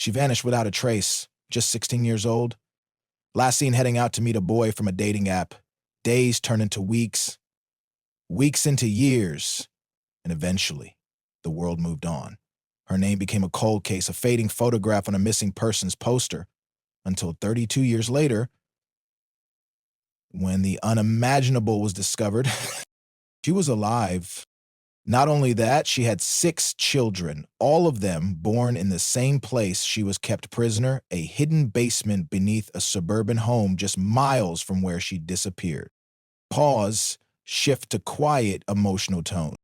She vanished without a trace, just 16 years old. Last seen heading out to meet a boy from a dating app. Days turned into weeks, weeks into years, and eventually, the world moved on. Her name became a cold case, a fading photograph on a missing persons poster, until 32 years later, when the unimaginable was discovered. She was alive. Not only that, she had 6 children, all of them born in the same place she was kept prisoner, a hidden basement beneath a suburban home just miles from where she disappeared. Pause, shift to quiet emotional tone.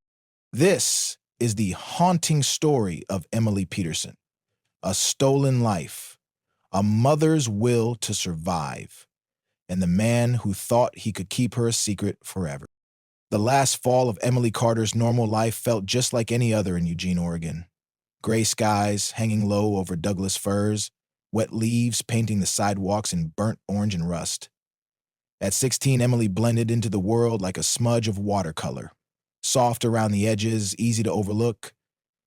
This is the haunting story of Emily Peterson, a stolen life, a mother's will to survive, and the man who thought he could keep her a secret forever. The last fall of Emily Carter's normal life felt just like any other in Eugene, Oregon. Gray skies hanging low over Douglas firs, wet leaves painting the sidewalks in burnt orange and rust. At 16, Emily blended into the world like a smudge of watercolor. Soft around the edges, easy to overlook.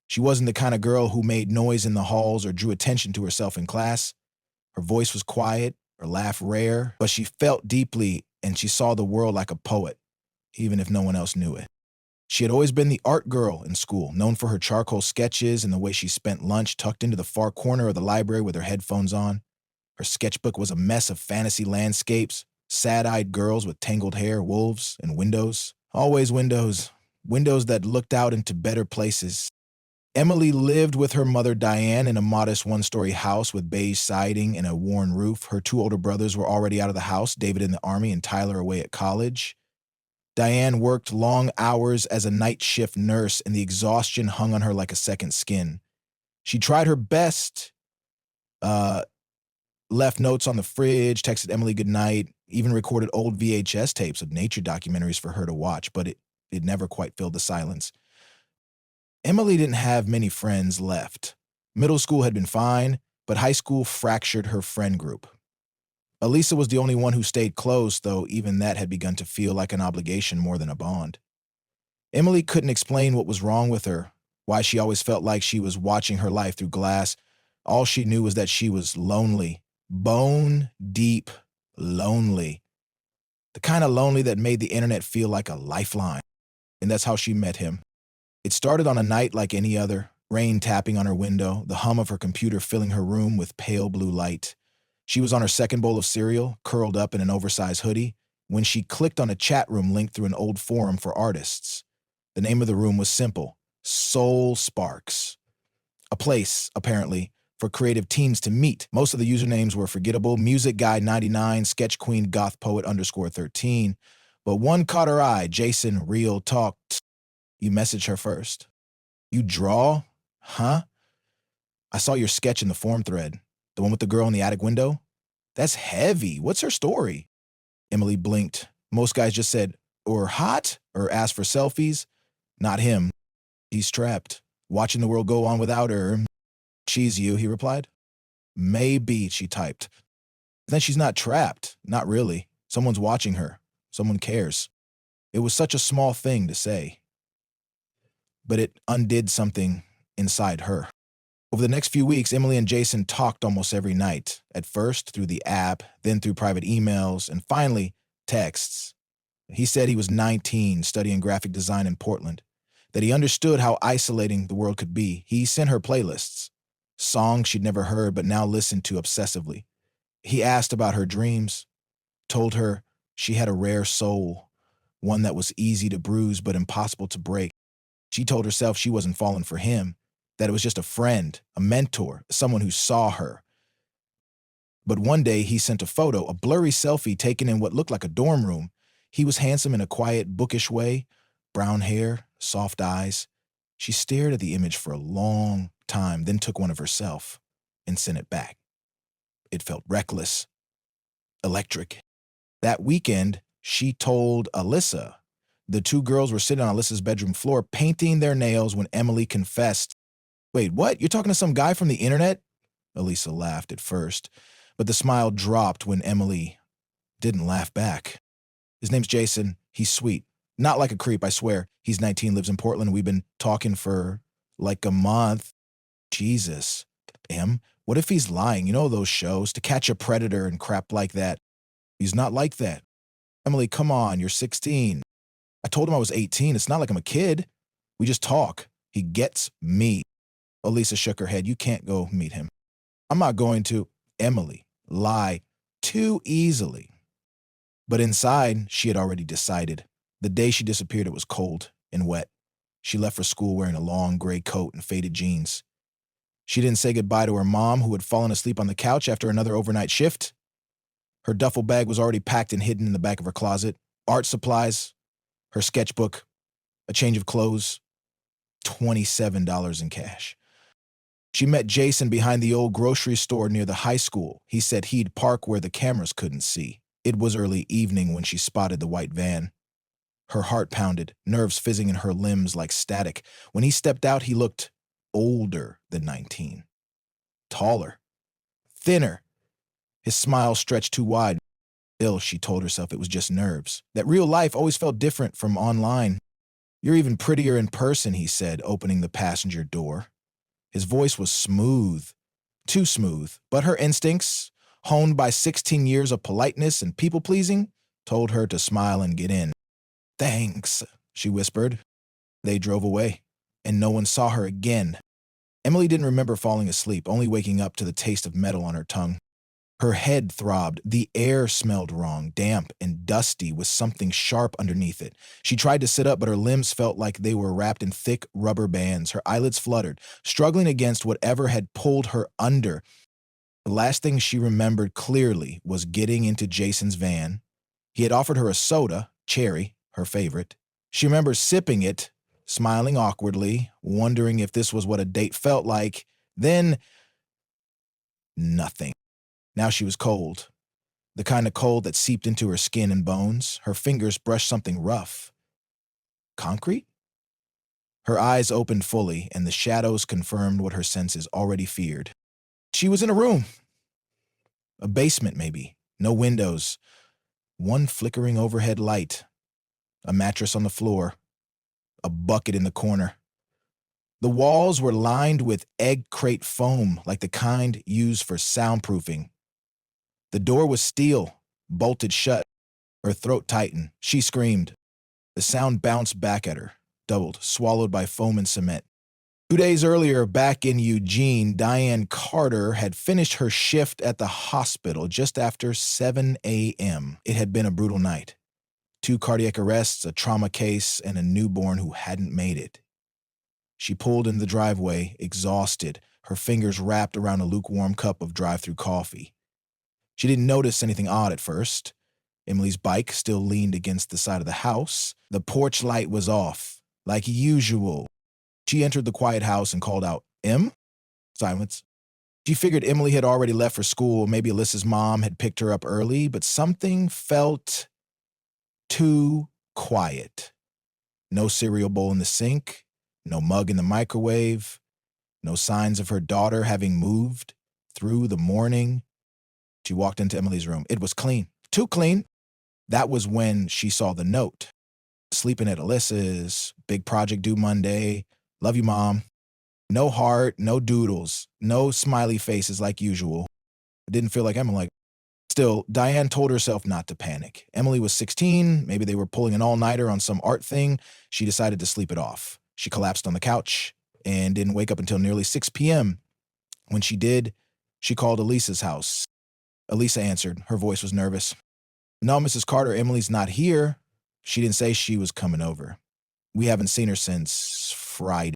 She wasn't the kind of girl who made noise in the halls or drew attention to herself in class. Her voice was quiet, her laugh rare, but she felt deeply and she saw the world like a poet, even if no one else knew it. She had always been the art girl in school, known for her charcoal sketches and the way she spent lunch tucked into the far corner of the library with her headphones on. Her sketchbook was a mess of fantasy landscapes, sad-eyed girls with tangled hair, wolves, and windows. Always windows. Windows that looked out into better places. Emily lived with her mother Diane in a modest one-story house with beige siding and a worn roof. Her 2 older brothers were already out of the house, David in the Army and Tyler away at college. Diane worked long hours as a night shift nurse, and the exhaustion hung on her like a second skin. She tried her best, left notes on the fridge, texted Emily goodnight, even recorded old VHS tapes of nature documentaries for her to watch, but it never quite filled the silence. Emily didn't have many friends left. Middle school had been fine, but high school fractured her friend group. Elisa was the only one who stayed close, though even that had begun to feel like an obligation more than a bond. Emily couldn't explain what was wrong with her, why she always felt like she was watching her life through glass. All she knew was that she was lonely, bone-deep lonely. The kind of lonely that made the internet feel like a lifeline. And that's how she met him. It started on a night like any other, rain tapping on her window, the hum of her computer filling her room with pale blue light. She was on her second bowl of cereal, curled up in an oversized hoodie, when she clicked on a chat room link through an old forum for artists. The name of the room was simple: Soul Sparks. A place, apparently, for creative teens to meet. Most of the usernames were forgettable: Music Guy 99, Sketch Queen Goth Poet _13. But one caught her eye: Jason Real Talk. You messaged her first. You draw? Huh? I saw your sketch in the forum thread. The one with the girl in the attic window? That's heavy. What's her story? Emily blinked. Most guys just said, or hot, or asked for selfies. Not him. He's trapped, watching the world go on without her. She's you, he replied. Maybe, she typed. Then she's not trapped. Not really. Someone's watching her. Someone cares. It was such a small thing to say. But it undid something inside her. Over the next few weeks, Emily and Jason talked almost every night, at first through the app, then through private emails, and finally, texts. He said he was 19, studying graphic design in Portland, that he understood how isolating the world could be. He sent her playlists, songs she'd never heard but now listened to obsessively. He asked about her dreams, told her she had a rare soul, one that was easy to bruise but impossible to break. She told herself she wasn't falling for him, that it was just a friend, a mentor, someone who saw her. But one day he sent a photo, a blurry selfie taken in what looked like a dorm room. He was handsome in a quiet, bookish way, brown hair, soft eyes. She stared at the image for a long time, then took one of herself and sent it back. It felt reckless, electric. That weekend, she told Alyssa. The 2 girls were sitting on Alyssa's bedroom floor painting their nails when Emily confessed. Wait, what? You're talking to some guy from the internet? Elisa laughed at first, but the smile dropped when Emily didn't laugh back. His name's Jason. He's sweet. Not like a creep, I swear. He's 19, lives in Portland. We've been talking for like a month. Jesus. Em, what if he's lying? You know those shows, To Catch a Predator and crap like that. He's not like that. Emily, come on, you're 16. I told him I was 18. It's not like I'm a kid. We just talk. He gets me. Elisa shook her head. You can't go meet him. I'm not going to. Emily, lie too easily. But inside, she had already decided. The day she disappeared, it was cold and wet. She left for school wearing a long gray coat and faded jeans. She didn't say goodbye to her mom, who had fallen asleep on the couch after another overnight shift. Her duffel bag was already packed and hidden in the back of her closet. Art supplies, her sketchbook, a change of clothes, $27 in cash. She met Jason behind the old grocery store near the high school. He said he'd park where the cameras couldn't see. It was early evening when she spotted the white van. Her heart pounded, nerves fizzing in her limbs like static. When he stepped out, he looked older than 19. Taller. Thinner. His smile stretched too wide. Ill, she told herself it was just nerves. That real life always felt different from online. You're even prettier in person, he said, opening the passenger door. His voice was smooth. Too smooth. But her instincts, honed by 16 years of politeness and people-pleasing, told her to smile and get in. Thanks, she whispered. They drove away, and no one saw her again. Emily didn't remember falling asleep, only waking up to the taste of metal on her tongue. Her head throbbed. The air smelled wrong, damp and dusty with something sharp underneath it. She tried to sit up, but her limbs felt like they were wrapped in thick rubber bands. Her eyelids fluttered, struggling against whatever had pulled her under. The last thing she remembered clearly was getting into Jason's van. He had offered her a soda, cherry, her favorite. She remembered sipping it, smiling awkwardly, wondering if this was what a date felt like. Then, nothing. Now she was cold. The kind of cold that seeped into her skin and bones. Her fingers brushed something rough. Concrete? Her eyes opened fully, and the shadows confirmed what her senses already feared. She was in a room. A basement, maybe. No windows. One flickering overhead light. A mattress on the floor. A bucket in the corner. The walls were lined with egg crate foam, like the kind used for soundproofing. The door was steel, bolted shut. Her throat tightened. She screamed. The sound bounced back at her, doubled, swallowed by foam and cement. 2 days earlier, back in Eugene, Diane Carter had finished her shift at the hospital just after 7 a.m. It had been a brutal night. 2 cardiac arrests, a trauma case, and a newborn who hadn't made it. She pulled in the driveway, exhausted, her fingers wrapped around a lukewarm cup of drive-through coffee. She didn't notice anything odd at first. Emily's bike still leaned against the side of the house. The porch light was off, like usual. She entered the quiet house and called out, "Em?" Silence. She figured Emily had already left for school. Maybe Alyssa's mom had picked her up early, but something felt too quiet. No cereal bowl in the sink, no mug in the microwave, no signs of her daughter having moved through the morning. She walked into Emily's room. It was clean. Too clean. That was when she saw the note. Sleeping at Alyssa's, big project due Monday. Love you, Mom. No heart, no doodles, no smiley faces like usual. It didn't feel like Emily. Still, Diane told herself not to panic. Emily was 16. Maybe they were pulling an all-nighter on some art thing. She decided to sleep it off. She collapsed on the couch and didn't wake up until nearly 6 p.m. When she did, she called Elisa's house. Elisa answered. Her voice was nervous. No, Mrs. Carter, Emily's not here. She didn't say she was coming over. We haven't seen her since Friday.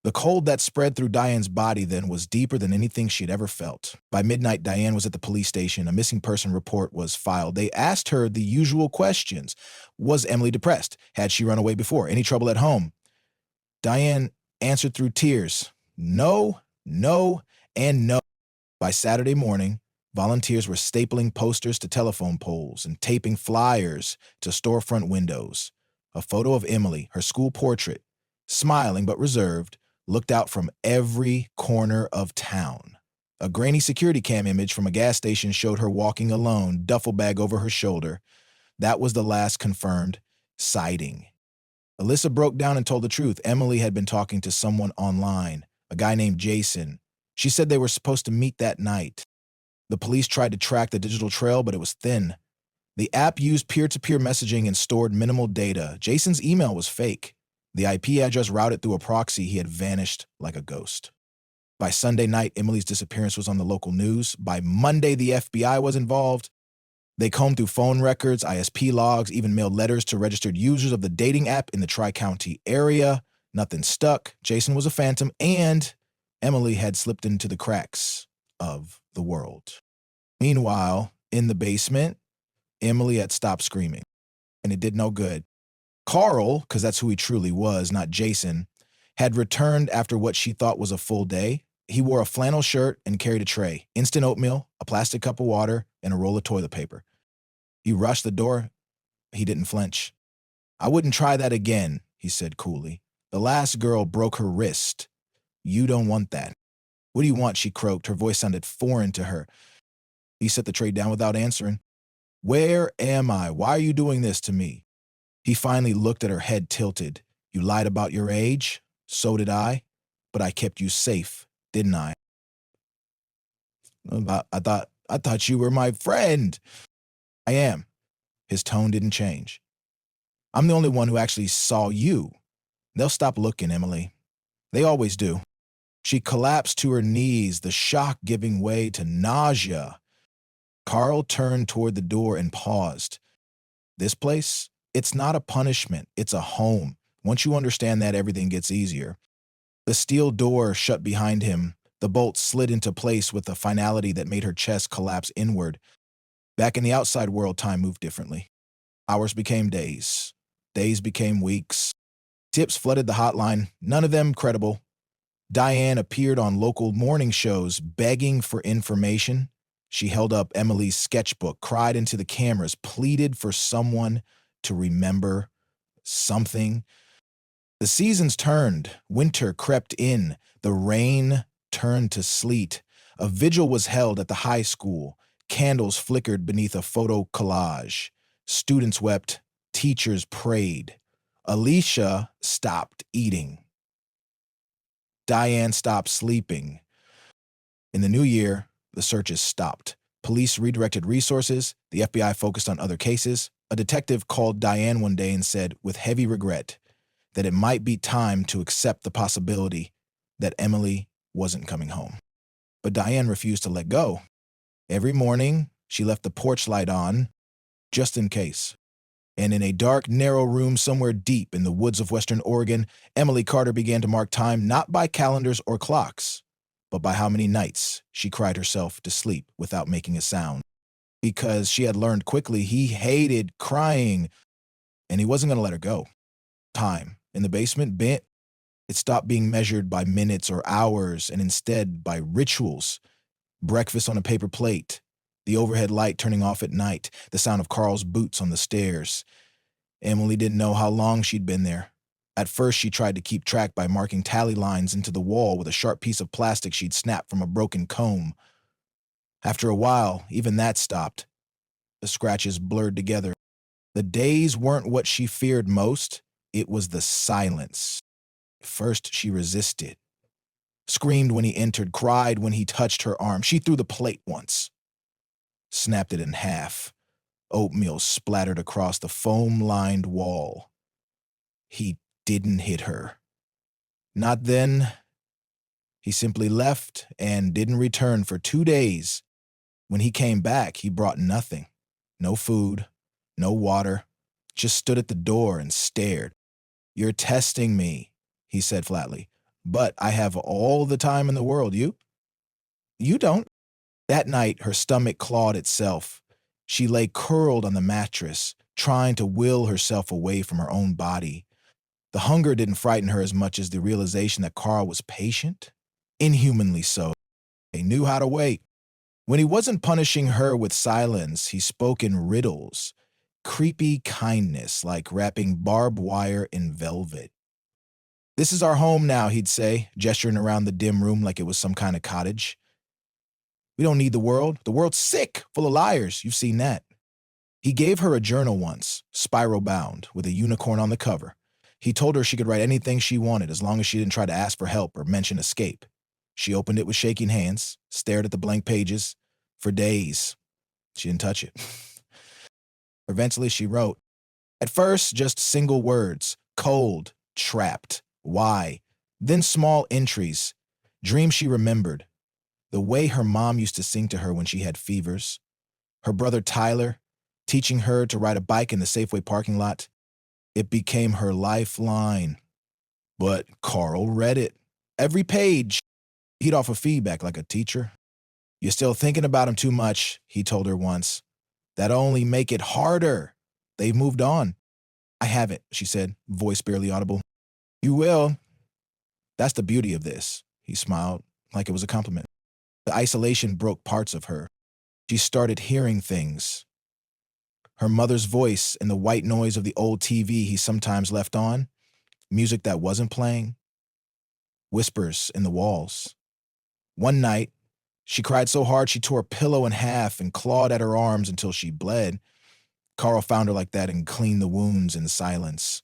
The cold that spread through Diane's body then was deeper than anything she'd ever felt. By midnight, Diane was at the police station. A missing person report was filed. They asked her the usual questions. Was Emily depressed? Had she run away before? Any trouble at home? Diane answered through tears. No, no, and no. By Saturday morning, volunteers were stapling posters to telephone poles and taping flyers to storefront windows. A photo of Emily, her school portrait, smiling but reserved, looked out from every corner of town. A grainy security cam image from a gas station showed her walking alone, duffel bag over her shoulder. That was the last confirmed sighting. Alyssa broke down and told the truth. Emily had been talking to someone online, a guy named Jason. She said they were supposed to meet that night. The police tried to track the digital trail, but it was thin. The app used peer-to-peer messaging and stored minimal data. Jason's email was fake. The IP address routed through a proxy. He had vanished like a ghost. By Sunday night, Emily's disappearance was on the local news. By Monday, the FBI was involved. They combed through phone records, ISP logs, even mailed letters to registered users of the dating app in the Tri-County area. Nothing stuck. Jason was a phantom, and Emily had slipped into the cracks of the world. Meanwhile, in the basement, Emily had stopped screaming, and it did no good. Carl, because that's who he truly was, not Jason, had returned after what she thought was a full day. He wore a flannel shirt and carried a tray, instant oatmeal, a plastic cup of water, and a roll of toilet paper. He rushed the door. He didn't flinch. "I wouldn't try that again," he said coolly. "The last girl broke her wrist. You don't want that." "What do you want?" she croaked. Her voice sounded foreign to her. He set the tray down without answering. "Where am I? Why are you doing this to me?" He finally looked at her, head tilted. "You lied about your age? So did I. But I kept you safe, didn't I?" I thought you were my friend." "I am." His tone didn't change. "I'm the only one who actually saw you. They'll stop looking, Emily. They always do." She collapsed to her knees, the shock giving way to nausea. Carl turned toward the door and paused. "This place, it's not a punishment, it's a home. Once you understand that, everything gets easier." The steel door shut behind him. The bolt slid into place with a finality that made her chest collapse inward. Back in the outside world, time moved differently. Hours became days. Days became weeks. Tips flooded the hotline, none of them credible. Diane appeared on local morning shows, begging for information. She held up Emily's sketchbook, cried into the cameras, pleaded for someone to remember something. The seasons turned. Winter crept in. The rain turned to sleet. A vigil was held at the high school. Candles flickered beneath a photo collage. Students wept. Teachers prayed. Alicia stopped eating. Diane stopped sleeping. In the new year, the searches stopped. Police redirected resources. The FBI focused on other cases. A detective called Diane one day and said, with heavy regret, that it might be time to accept the possibility that Emily wasn't coming home. But Diane refused to let go. Every morning, she left the porch light on, just in case. And in a dark, narrow room somewhere deep in the woods of Western Oregon, Emily Carter began to mark time not by calendars or clocks, but by how many nights she cried herself to sleep without making a sound. Because she had learned quickly he hated crying, and he wasn't going to let her go. Time in the basement bent. It stopped being measured by minutes or hours, and instead by rituals. Breakfast on a paper plate, the overhead light turning off at night, the sound of Carl's boots on the stairs. Emily didn't know how long she'd been there. At first, she tried to keep track by marking tally lines into the wall with a sharp piece of plastic she'd snapped from a broken comb. After a while, even that stopped. The scratches blurred together. The days weren't what she feared most. It was the silence. First, she resisted. Screamed when he entered, cried when he touched her arm. She threw the plate once. Snapped it in half. Oatmeal splattered across the foam-lined wall. He didn't hit her. Not then. He simply left and didn't return for 2 days. When he came back, he brought nothing. No food, no water. Just stood at the door and stared. "You're testing me," he said flatly. "But I have all the time in the world. You? You don't." That night, her stomach clawed itself. She lay curled on the mattress, trying to will herself away from her own body. The hunger didn't frighten her as much as the realization that Carl was patient, inhumanly so. He knew how to wait. When he wasn't punishing her with silence, he spoke in riddles, creepy kindness like wrapping barbed wire in velvet. "This is our home now," he'd say, gesturing around the dim room like it was some kind of cottage. "We don't need the world. The world's sick, full of liars. You've seen that." He gave her a journal once, spiral-bound, with a unicorn on the cover. He told her she could write anything she wanted as long as she didn't try to ask for help or mention escape. She opened it with shaking hands, stared at the blank pages. For days, she didn't touch it. Eventually, she wrote. At first, just single words: cold, trapped, why? Then small entries, dreams she remembered. The way her mom used to sing to her when she had fevers. Her brother Tyler, teaching her to ride a bike in the Safeway parking lot. It became her lifeline. But Carl read it. Every page, he'd offer feedback like a teacher. You're still thinking about him too much, he told her once. That'll only make it harder. They've moved on. I haven't, she said, voice barely audible. You will. That's the beauty of this. He smiled, like it was a compliment. The isolation broke parts of her. She started hearing things. Her mother's voice and the white noise of the old TV he sometimes left on, music that wasn't playing, whispers in the walls. One night, she cried so hard she tore a pillow in half and clawed at her arms until she bled. Carl found her like that and cleaned the wounds in silence.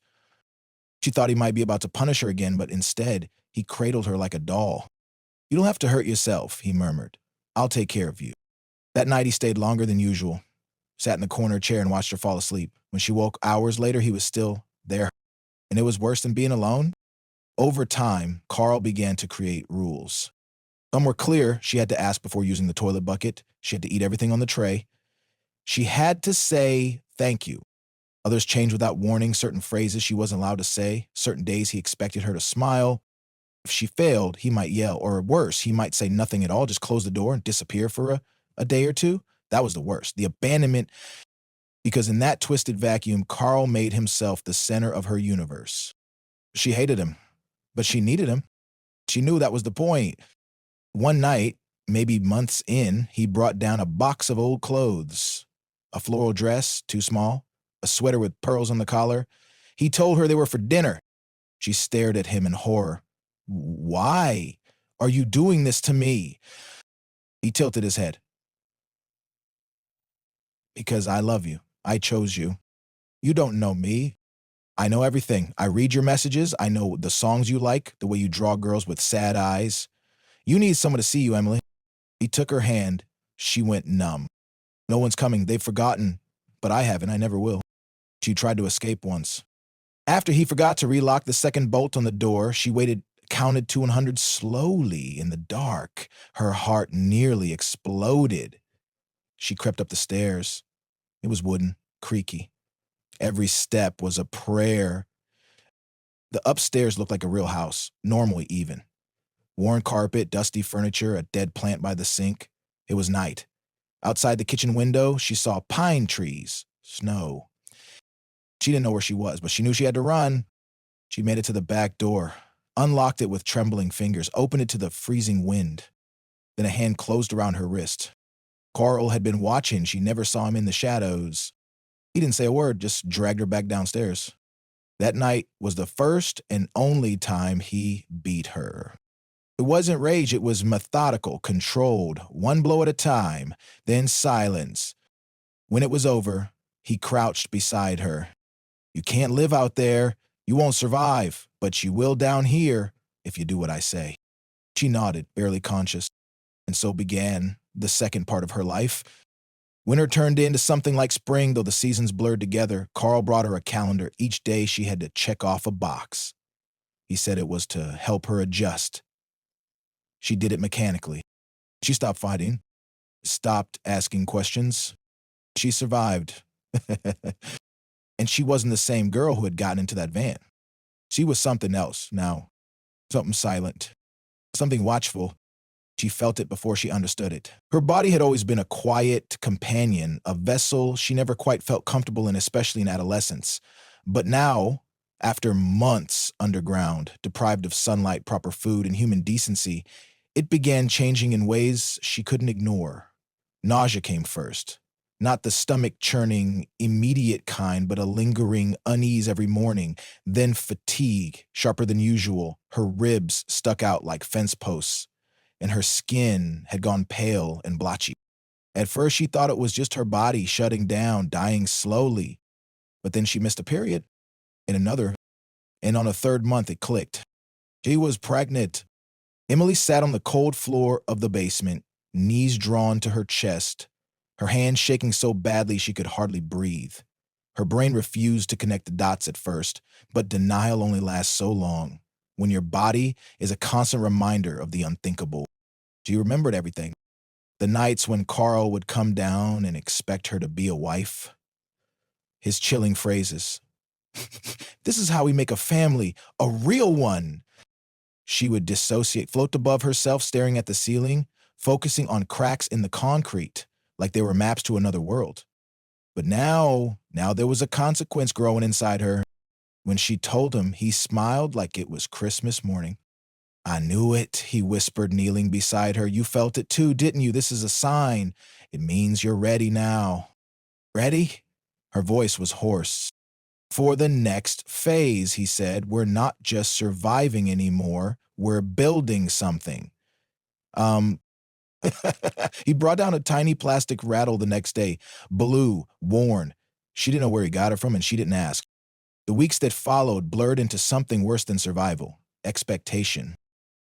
She thought he might be about to punish her again, but instead, he cradled her like a doll. You don't have to hurt yourself, he murmured. I'll take care of you. That night he stayed longer than usual, sat in the corner chair and watched her fall asleep. When she woke hours later, he was still there. And it was worse than being alone. Over time, Carl began to create rules. Some were clear. She had to ask before using the toilet bucket. She had to eat everything on the tray. She had to say thank you. Others changed without warning. Certain phrases she wasn't allowed to say. Certain days he expected her to smile. If she failed, he might yell. Or worse, he might say nothing at all, just close the door and disappear for a day or two. That was the worst. The abandonment, because in that twisted vacuum, Carl made himself the center of her universe. She hated him, but she needed him. She knew that was the point. One night, maybe months in, he brought down a box of old clothes. A floral dress, too small, a sweater with pearls on the collar. He told her they were for dinner. She stared at him in horror. Why are you doing this to me? He tilted his head. Because I love you. I chose you. You don't know me. I know everything. I read your messages. I know the songs you like, the way you draw girls with sad eyes. You need someone to see you, Emily. He took her hand. She went numb. No one's coming. They've forgotten. But I haven't. I never will. She tried to escape once. After he forgot to relock the second bolt on the door, she waited, counted to 100 slowly in the dark. Her heart nearly exploded. She crept up the stairs. It was wooden, creaky. Every step was a prayer. The upstairs looked like a real house, normally even. Worn carpet, dusty furniture, a dead plant by the sink. It was night. Outside the kitchen window, she saw pine trees, snow. She didn't know where she was, but she knew she had to run. She made it to the back door, unlocked it with trembling fingers, opened it to the freezing wind. Then a hand closed around her wrist. Carl had been watching. She never saw him in the shadows. He didn't say a word, just dragged her back downstairs. That night was the first and only time he beat her. It wasn't rage, it was methodical, controlled, one blow at a time, then silence. When it was over, he crouched beside her. You can't live out there. You won't survive, but you will down here if you do what I say. She nodded, barely conscious, and so began the second part of her life. Winter turned into something like spring, though the seasons blurred together. Carl brought her a calendar. Each day she had to check off a box. He said it was to help her adjust. She did it mechanically. She stopped fighting, stopped asking questions. She survived. And she wasn't the same girl who had gotten into that van. She was something else now, something silent, something watchful. She felt it before she understood it. Her body had always been a quiet companion, a vessel she never quite felt comfortable in, especially in adolescence. But now, after months underground, deprived of sunlight, proper food, and human decency, it began changing in ways she couldn't ignore. Nausea came first. Not the stomach-churning, immediate kind, but a lingering unease every morning. Then fatigue, sharper than usual. Her ribs stuck out like fence posts, and her skin had gone pale and blotchy. At first, she thought it was just her body shutting down, dying slowly. But then she missed a period, and another, and on a third month it clicked. She was pregnant. Emily sat on the cold floor of the basement, knees drawn to her chest, her hands shaking so badly she could hardly breathe. Her brain refused to connect the dots at first, but denial only lasts so long. When your body is a constant reminder of the unthinkable. She remembered everything. The nights when Carl would come down and expect her to be a wife. His chilling phrases. This is how we make a family, a real one. She would dissociate, float above herself, staring at the ceiling, focusing on cracks in the concrete, like they were maps to another world. But now there was a consequence growing inside her. When she told him, he smiled like it was Christmas morning. I knew it, he whispered, kneeling beside her. You felt it too, didn't you? This is a sign. It means you're ready now. Ready? Her voice was hoarse. For the next phase, he said. We're not just surviving anymore. We're building something. Um, he brought down a tiny plastic rattle the next day. Blue, worn. She didn't know where he got it from, and she didn't ask. The weeks that followed blurred into something worse than survival. Expectation.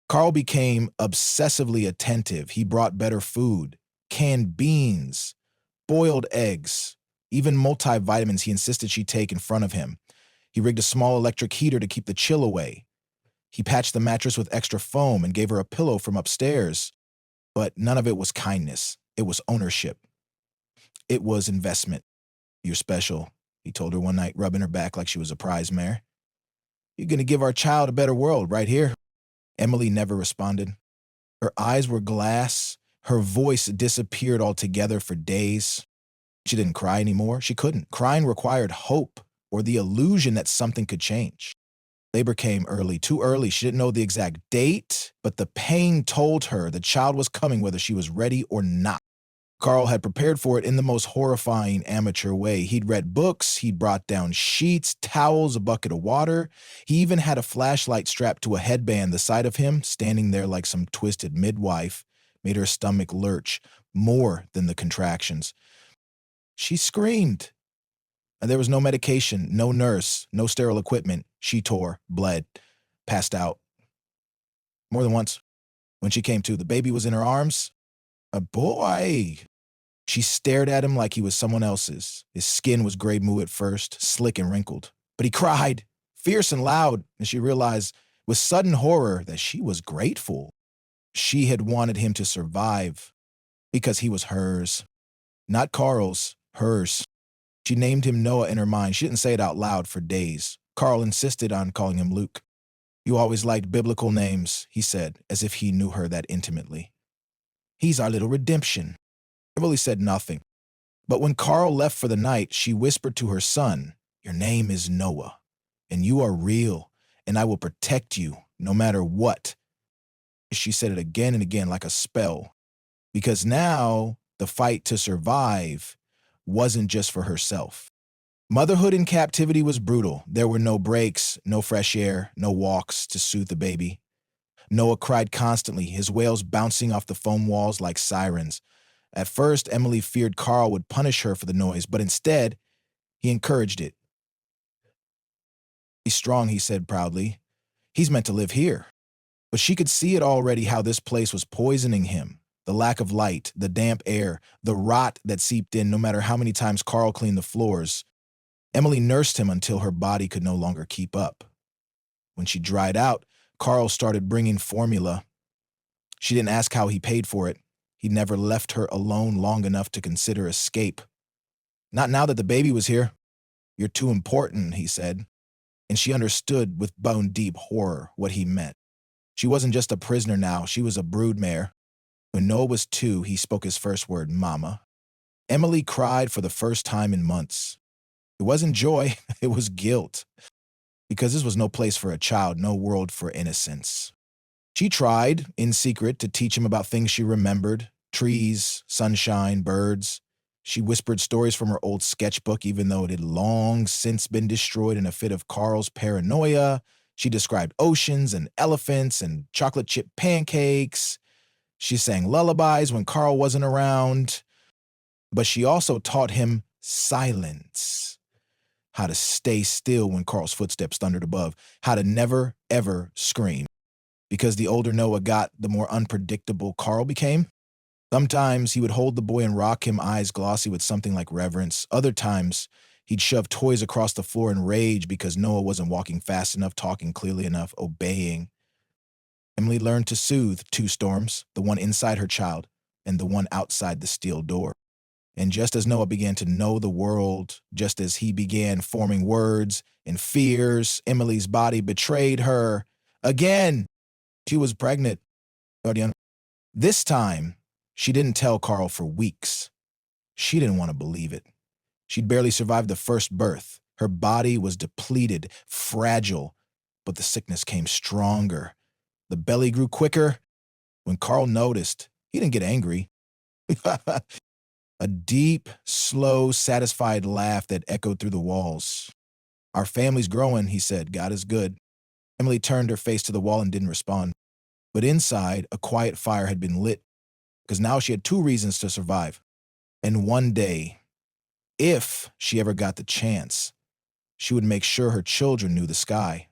Carl became obsessively attentive. He brought better food, canned beans, boiled eggs, even multivitamins he insisted she take in front of him. He rigged a small electric heater to keep the chill away. He patched the mattress with extra foam and gave her a pillow from upstairs. But none of it was kindness. It was ownership. It was investment. You're special, he told her one night, rubbing her back like she was a prize mare. You're going to give our child a better world right here. Emily never responded. Her eyes were glass. Her voice disappeared altogether for days. She didn't cry anymore. She couldn't. Crying required hope or the illusion that something could change. Labor came early, too early. She didn't know the exact date, but the pain told her the child was coming whether she was ready or not. Carl had prepared for it in the most horrifying amateur way. He'd read books, he'd brought down sheets, towels, a bucket of water. He even had a flashlight strapped to a headband. The sight of him, standing there like some twisted midwife, made her stomach lurch, more than the contractions. She screamed. And there was no medication, no nurse, no sterile equipment. She tore, bled, passed out. More than once. When she came to, the baby was in her arms. A boy. She stared at him like he was someone else's. His skin was gray moo at first, slick and wrinkled. But he cried, fierce and loud, and she realized with sudden horror that she was grateful. She had wanted him to survive because he was hers. Not Carl's, hers. She named him Noah in her mind. She didn't say it out loud for days. Carl insisted on calling him Luke. You always liked biblical names, he said, as if he knew her that intimately. He's our little redemption. Emily said nothing. But when Carl left for the night, she whispered to her son, your name is Noah, and you are real, and I will protect you no matter what. She said it again and again like a spell, because now the fight to survive wasn't just for herself. Motherhood in captivity was brutal. There were no breaks, no fresh air, no walks to soothe the baby. Noah cried constantly, his wails bouncing off the foam walls like sirens. At first, Emily feared Carl would punish her for the noise, but instead, he encouraged it. He's strong, he said proudly. He's meant to live here. But she could see it already how this place was poisoning him. The lack of light, the damp air, the rot that seeped in no matter how many times Carl cleaned the floors. Emily nursed him until her body could no longer keep up. When she dried out, Carl started bringing formula. She didn't ask how he paid for it. He'd never left her alone long enough to consider escape. Not now that the baby was here. You're too important, he said. And she understood with bone-deep horror what he meant. She wasn't just a prisoner now, she was a broodmare. When Noah was 2, he spoke his first word, Mama. Emily cried for the first time in months. It wasn't joy, it was guilt. Because this was no place for a child, no world for innocence. She tried, in secret, to teach him about things she remembered, trees, sunshine, birds. She whispered stories from her old sketchbook, even though it had long since been destroyed in a fit of Carl's paranoia. She described oceans and elephants and chocolate chip pancakes. She sang lullabies when Carl wasn't around. But she also taught him silence. How to stay still when Carl's footsteps thundered above. How to never, ever scream. Because the older Noah got, the more unpredictable Carl became. Sometimes he would hold the boy and rock him, eyes glossy with something like reverence. Other times, he'd shove toys across the floor in rage because Noah wasn't walking fast enough, talking clearly enough, obeying. Emily learned to soothe two storms, the one inside her child and the one outside the steel door. And just as Noah began to know the world, just as he began forming words and fears, Emily's body betrayed her. Again, she was pregnant. This time, she didn't tell Carl for weeks. She didn't want to believe it. She'd barely survived the first birth. Her body was depleted, fragile, but the sickness came stronger. The belly grew quicker. When Carl noticed, he didn't get angry. A deep, slow, satisfied laugh that echoed through the walls. "Our family's growing," he said. "God is good." Emily turned her face to the wall and didn't respond. But inside, a quiet fire had been lit, because now she had two reasons to survive. And one day, if she ever got the chance, she would make sure her children knew the sky.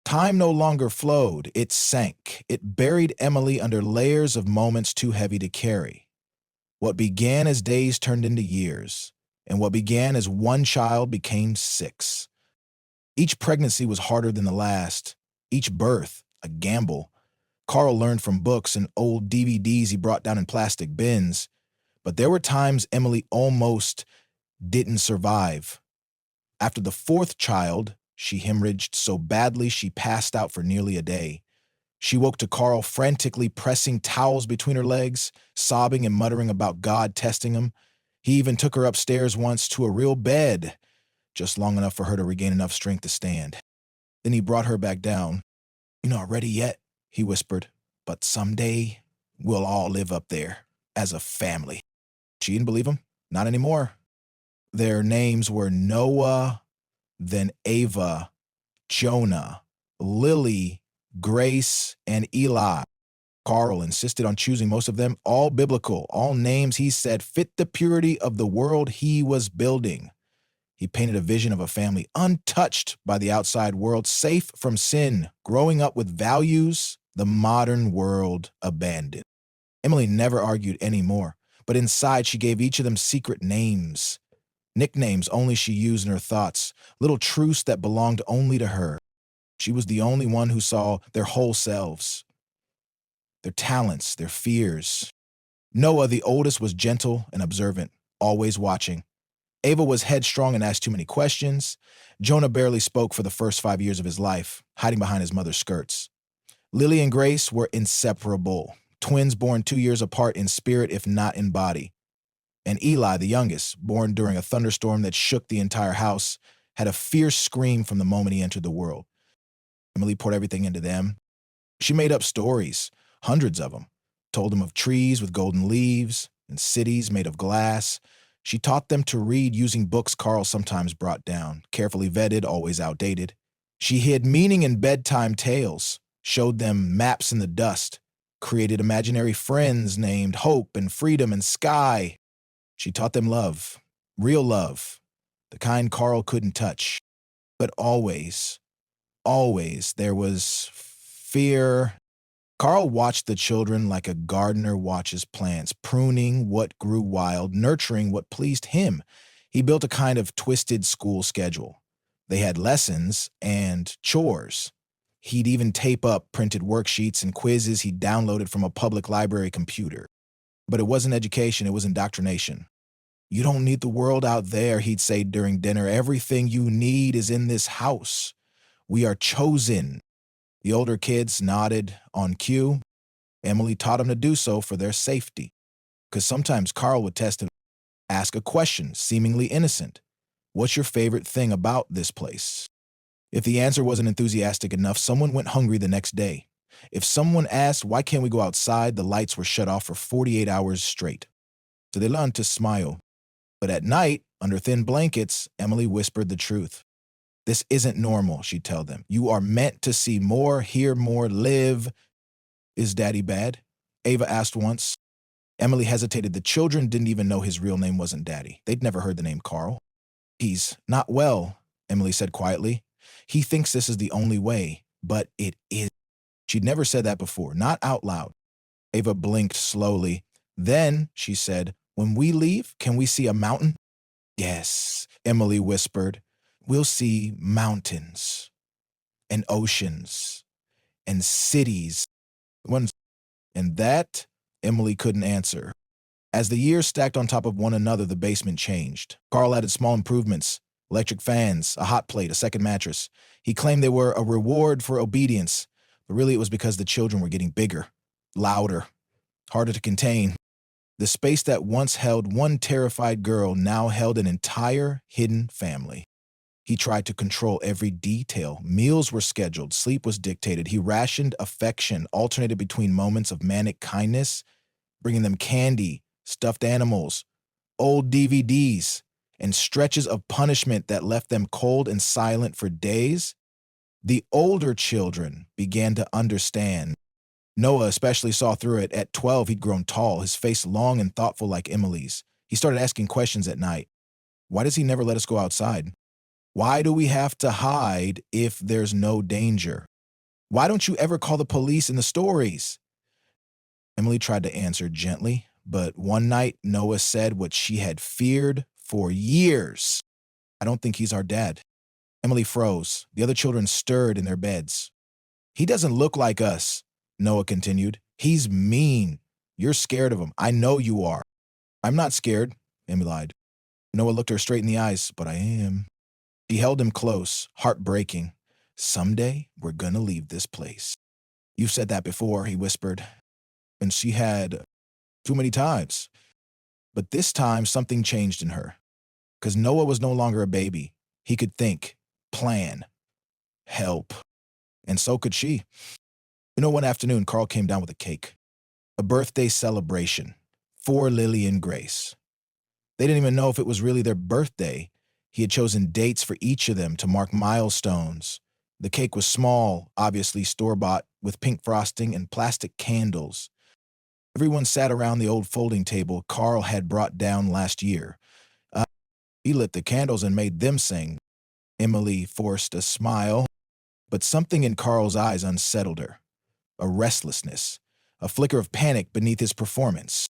Time no longer flowed, it sank. It buried Emily under layers of moments too heavy to carry. What began as days turned into years, and what began as one child became 6. Each pregnancy was harder than the last, each birth a gamble. Carl learned from books and old DVDs he brought down in plastic bins, but there were times Emily almost didn't survive. After the 4th child, she hemorrhaged so badly she passed out for nearly a day. She woke to Carl frantically pressing towels between her legs, sobbing and muttering about God testing him. He even took her upstairs once to a real bed, just long enough for her to regain enough strength to stand. Then he brought her back down. "You're not ready yet," he whispered, "but someday we'll all live up there as a family." She didn't believe him. Not anymore. Their names were Noah, then Ava, Jonah, Lily, Grace, and Eli. Carl insisted on choosing most of them, all biblical, all names he said fit the purity of the world he was building. He painted a vision of a family untouched by the outside world, safe from sin, growing up with values the modern world abandoned. Emily never argued anymore, but inside she gave each of them secret names, nicknames only she used in her thoughts, little truths that belonged only to her. She was the only one who saw their whole selves, their talents, their fears. Noah, the oldest, was gentle and observant, always watching. Ava was headstrong and asked too many questions. Jonah barely spoke for the first 5 years of his life, hiding behind his mother's skirts. Lily and Grace were inseparable, twins born 2 years apart in spirit if not in body. And Eli, the youngest, born during a thunderstorm that shook the entire house, had a fierce scream from the moment he entered the world. Emily poured everything into them. She made up stories, hundreds of them, told them of trees with golden leaves and cities made of glass. She taught them to read using books Carl sometimes brought down, carefully vetted, always outdated. She hid meaning in bedtime tales, showed them maps in the dust, created imaginary friends named Hope and Freedom and Sky. She taught them love, real love, the kind Carl couldn't touch. But always, always there was fear. Carl watched the children like a gardener watches plants, pruning what grew wild, nurturing what pleased him. He built a kind of twisted school schedule. They had lessons and chores. He'd even tape up printed worksheets and quizzes he downloaded from a public library computer. But it wasn't education, it was indoctrination. "You don't need the world out there," he'd say during dinner. "Everything you need is in this house. We are chosen." The older kids nodded on cue. Emily taught them to do so for their safety. Because sometimes Carl would test him, ask a question, seemingly innocent. "What's your favorite thing about this place?" If the answer wasn't enthusiastic enough, someone went hungry the next day. If someone asked, "Why can't we go outside?" the lights were shut off for 48 hours straight. So they learned to smile. But at night, under thin blankets, Emily whispered the truth. "This isn't normal," she'd tell them. "You are meant to see more, hear more, live." "Is Daddy bad?" Ava asked once. Emily hesitated. The children didn't even know his real name wasn't Daddy. They'd never heard the name Carl. "He's not well," Emily said quietly. "He thinks this is the only way, but it is." She'd never said that before, not out loud. Ava blinked slowly. Then, she said, when we leave, can we see a mountain? Yes, Emily whispered. We'll see mountains and oceans and cities. And that, Emily couldn't answer. As the years stacked on top of one another, the basement changed. Carl added small improvements: electric fans, a hot plate, a second mattress. He claimed they were a reward for obedience, but really it was because the children were getting bigger, louder, harder to contain. The space that once held one terrified girl now held an entire hidden family. He tried to control every detail. Meals were scheduled, sleep was dictated. He rationed affection, alternated between moments of manic kindness, bringing them candy, stuffed animals, old DVDs, and stretches of punishment that left them cold and silent for days. The older children began to understand. Noah especially saw through it. At 12, he'd grown tall, his face long and thoughtful like Emily's. He started asking questions at night. Why does he never let us go outside? Why do we have to hide if there's no danger? Why don't you ever call the police in the stories? Emily tried to answer gently, but one night Noah said what she had feared for years. I don't think he's our dad. Emily froze. The other children stirred in their beds. He doesn't look like us, Noah continued. He's mean. You're scared of him. I know you are. I'm not scared, Emily lied. Noah looked her straight in the eyes, but I am. She held him close, heartbreaking. Someday we're gonna leave this place. You've said that before, he whispered. And she had too many times. But this time something changed in her. Because Noah was no longer a baby. He could think, plan, help. And so could she. One afternoon, Carl came down with a cake. A birthday celebration for Lily and Grace. They didn't even know if it was really their birthday. He had chosen dates for each of them to mark milestones. The cake was small, obviously store-bought, with pink frosting and plastic candles. Everyone sat around the old folding table Carl had brought down last year. He lit the candles and made them sing. Emily forced a smile, but something in Carl's eyes unsettled her. A restlessness, a flicker of panic beneath his performance.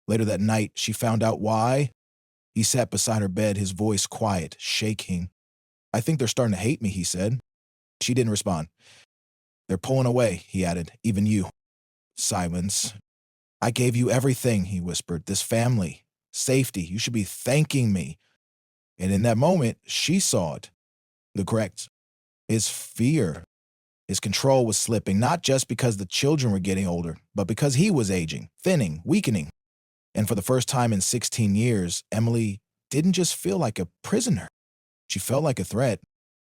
Later that night, she found out why. He sat beside her bed, his voice quiet, shaking. I think they're starting to hate me, he said. She didn't respond. They're pulling away, he added, even you. Silence. I gave you everything, he whispered. This family, safety, you should be thanking me. And in that moment, she saw it. The correct. His fear. His control was slipping, not just because the children were getting older, but because he was aging, thinning, weakening. And for the first time in 16 years, Emily didn't just feel like a prisoner. She felt like a threat.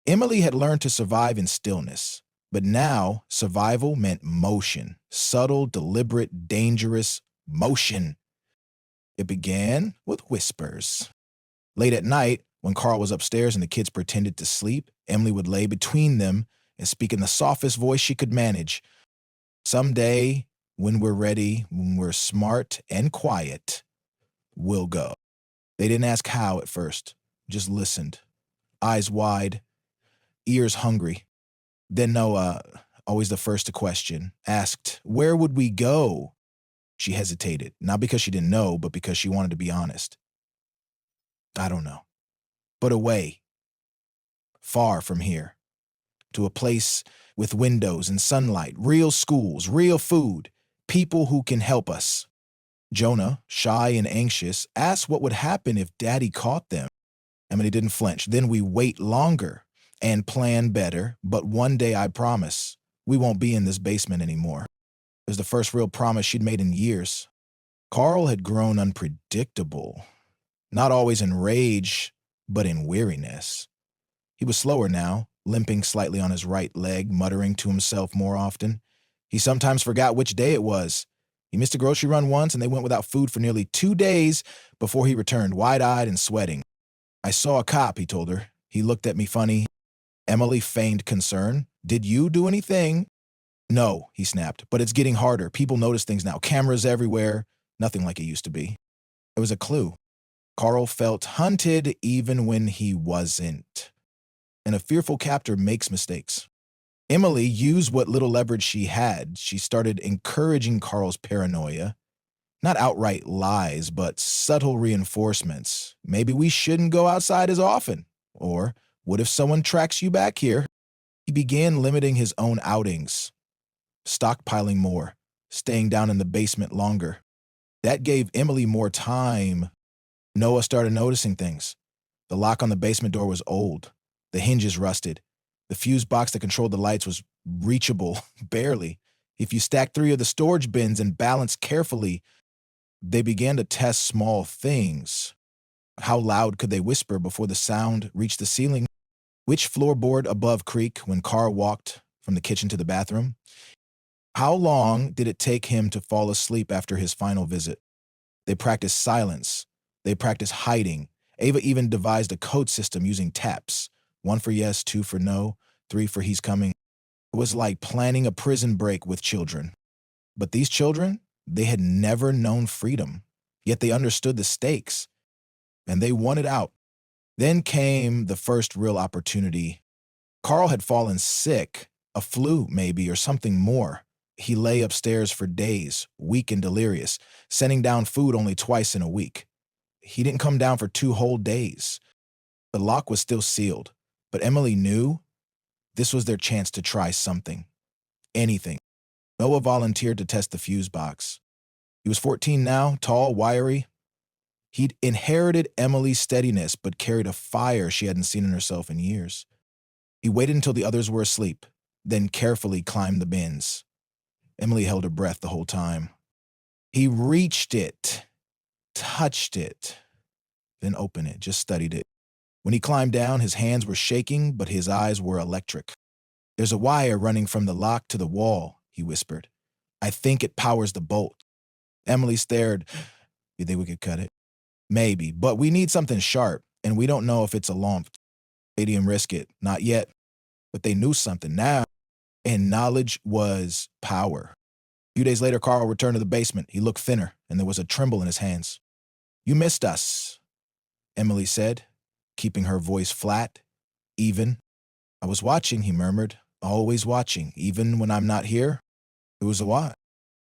Emily had learned to survive in stillness, but now survival meant motion, subtle, deliberate, dangerous motion. It began with whispers. Late at night, when Carl was upstairs and the kids pretended to sleep, Emily would lay between them and speak in the softest voice she could manage. Someday, when we're ready, when we're smart and quiet, we'll go. They didn't ask how at first, just listened. Eyes wide, ears hungry. Then Noah, always the first to question, asked, where would we go? She hesitated, not because she didn't know, but because she wanted to be honest. I don't know. But away. Far from here. To a place with windows and sunlight, real schools, real food, people who can help us. Jonah, shy and anxious, asked what would happen if Daddy caught them. Emily didn't flinch. Then we wait longer and plan better, but one day I promise we won't be in this basement anymore. It was the first real promise she'd made in years. Carl had grown unpredictable, not always in rage, but in weariness. He was slower now, limping slightly on his right leg, muttering to himself more often. He sometimes forgot which day it was. He missed a grocery run once, and they went without food for nearly 2 days before he returned, wide-eyed and sweating. I saw a cop, he told her. He looked at me funny. Emily feigned concern. Did you do anything? No, he snapped, but it's getting harder. People notice things now. Cameras everywhere. Nothing like it used to be. It was a clue. Carl felt hunted even when he wasn't. And a fearful captor makes mistakes. Emily used what little leverage she had. She started encouraging Carl's paranoia. Not outright lies, but subtle reinforcements. Maybe we shouldn't go outside as often. Or, what if someone tracks you back here? He began limiting his own outings, stockpiling more, staying down in the basement longer. That gave Emily more time. Noah started noticing things. The lock on the basement door was old. The hinges rusted. The fuse box that controlled the lights was reachable, barely. If you stacked 3 of the storage bins and balanced carefully, they began to test small things. How loud could they whisper before the sound reached the ceiling? Which floorboard above creaked when Carl walked from the kitchen to the bathroom? How long did it take him to fall asleep after his final visit? They practiced silence. They practiced hiding. Ava even devised a code system using taps. 1 for yes, 2 for no, 3 for he's coming. It was like planning a prison break with children. But these children, they had never known freedom. Yet they understood the stakes. And they wanted out. Then came the first real opportunity. Carl had fallen sick, a flu maybe, or something more. He lay upstairs for days, weak and delirious, sending down food only twice in a week. He didn't come down for 2 whole days. The lock was still sealed, but Emily knew this was their chance to try something. Anything. Noah volunteered to test the fuse box. He was 14 now, tall, wiry. He'd inherited Emily's steadiness, but carried a fire she hadn't seen in herself in years. He waited until the others were asleep, then carefully climbed the bins. Emily held her breath the whole time. He reached it, touched it, then opened it, just studied it. When he climbed down, his hands were shaking, but his eyes were electric. "There's a wire running from the lock to the wall," he whispered. "I think it powers the bolt." Emily stared. "You think we could cut it?" "Maybe, but we need something sharp, and we don't know if it's a lump. They didn't risk it, not yet. But they knew something now, and knowledge was power." A few days later, Carl returned to the basement. He looked thinner, and there was a tremble in his hands. "You missed us," Emily said, keeping her voice flat, even. "I was watching," he murmured, "always watching, even when I'm not here." It was a what?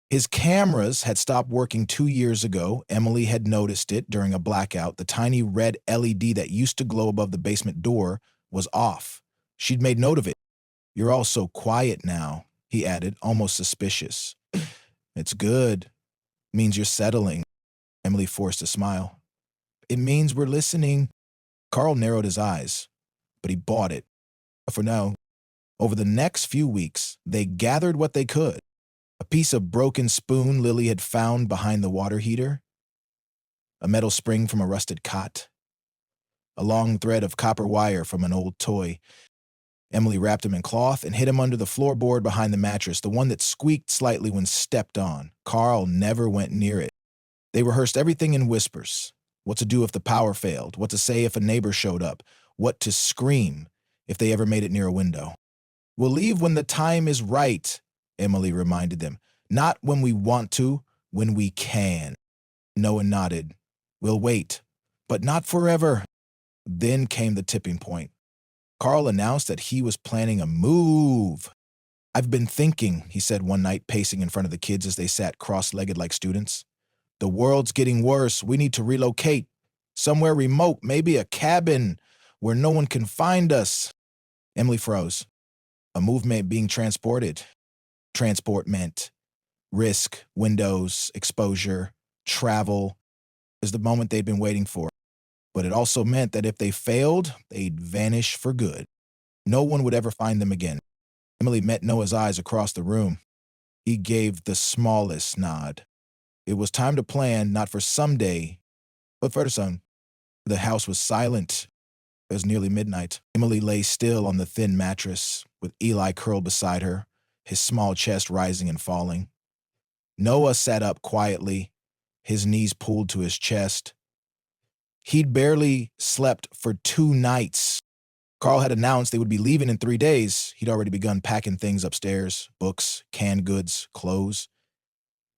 His cameras had stopped working 2 years ago. Emily had noticed it during a blackout. The tiny red LED that used to glow above the basement door was off. She'd made note of it. "You're all so quiet now," he added, almost suspicious. "It's good. Means you're settling." Emily forced a smile. "It means we're listening." Carl narrowed his eyes, but he bought it. For now, over the next few weeks, they gathered what they could. A piece of broken spoon Lily had found behind the water heater, a metal spring from a rusted cot, a long thread of copper wire from an old toy. Emily wrapped him in cloth and hid him under the floorboard behind the mattress, the one that squeaked slightly when stepped on. Carl never went near it. They rehearsed everything in whispers. What to do if the power failed, what to say if a neighbor showed up, what to scream if they ever made it near a window. "We'll leave when the time is right," Emily reminded them. "Not when we want to, when we can." Noah nodded. "We'll wait, but not forever." Then came the tipping point. Carl announced that he was planning a move. "I've been thinking," he said one night, pacing in front of the kids as they sat cross-legged like students. "The world's getting worse. We need to relocate. Somewhere remote, maybe a cabin where no one can find us." Emily froze. A move meant being transported. Transport meant risk, windows, exposure, travel. Is the moment they'd been waiting for. But it also meant that if they failed, they'd vanish for good. No one would ever find them again. Emily met Noah's eyes across the room. He gave the smallest nod. It was time to plan, not for someday, but for some. The house was silent. It was nearly midnight. Emily lay still on the thin mattress, with Eli curled beside her, his small chest rising and falling. Noah sat up quietly, his knees pulled to his chest. He'd barely slept for 2 nights. Carl had announced they would be leaving in 3 days. He'd already begun packing things upstairs, books, canned goods, clothes.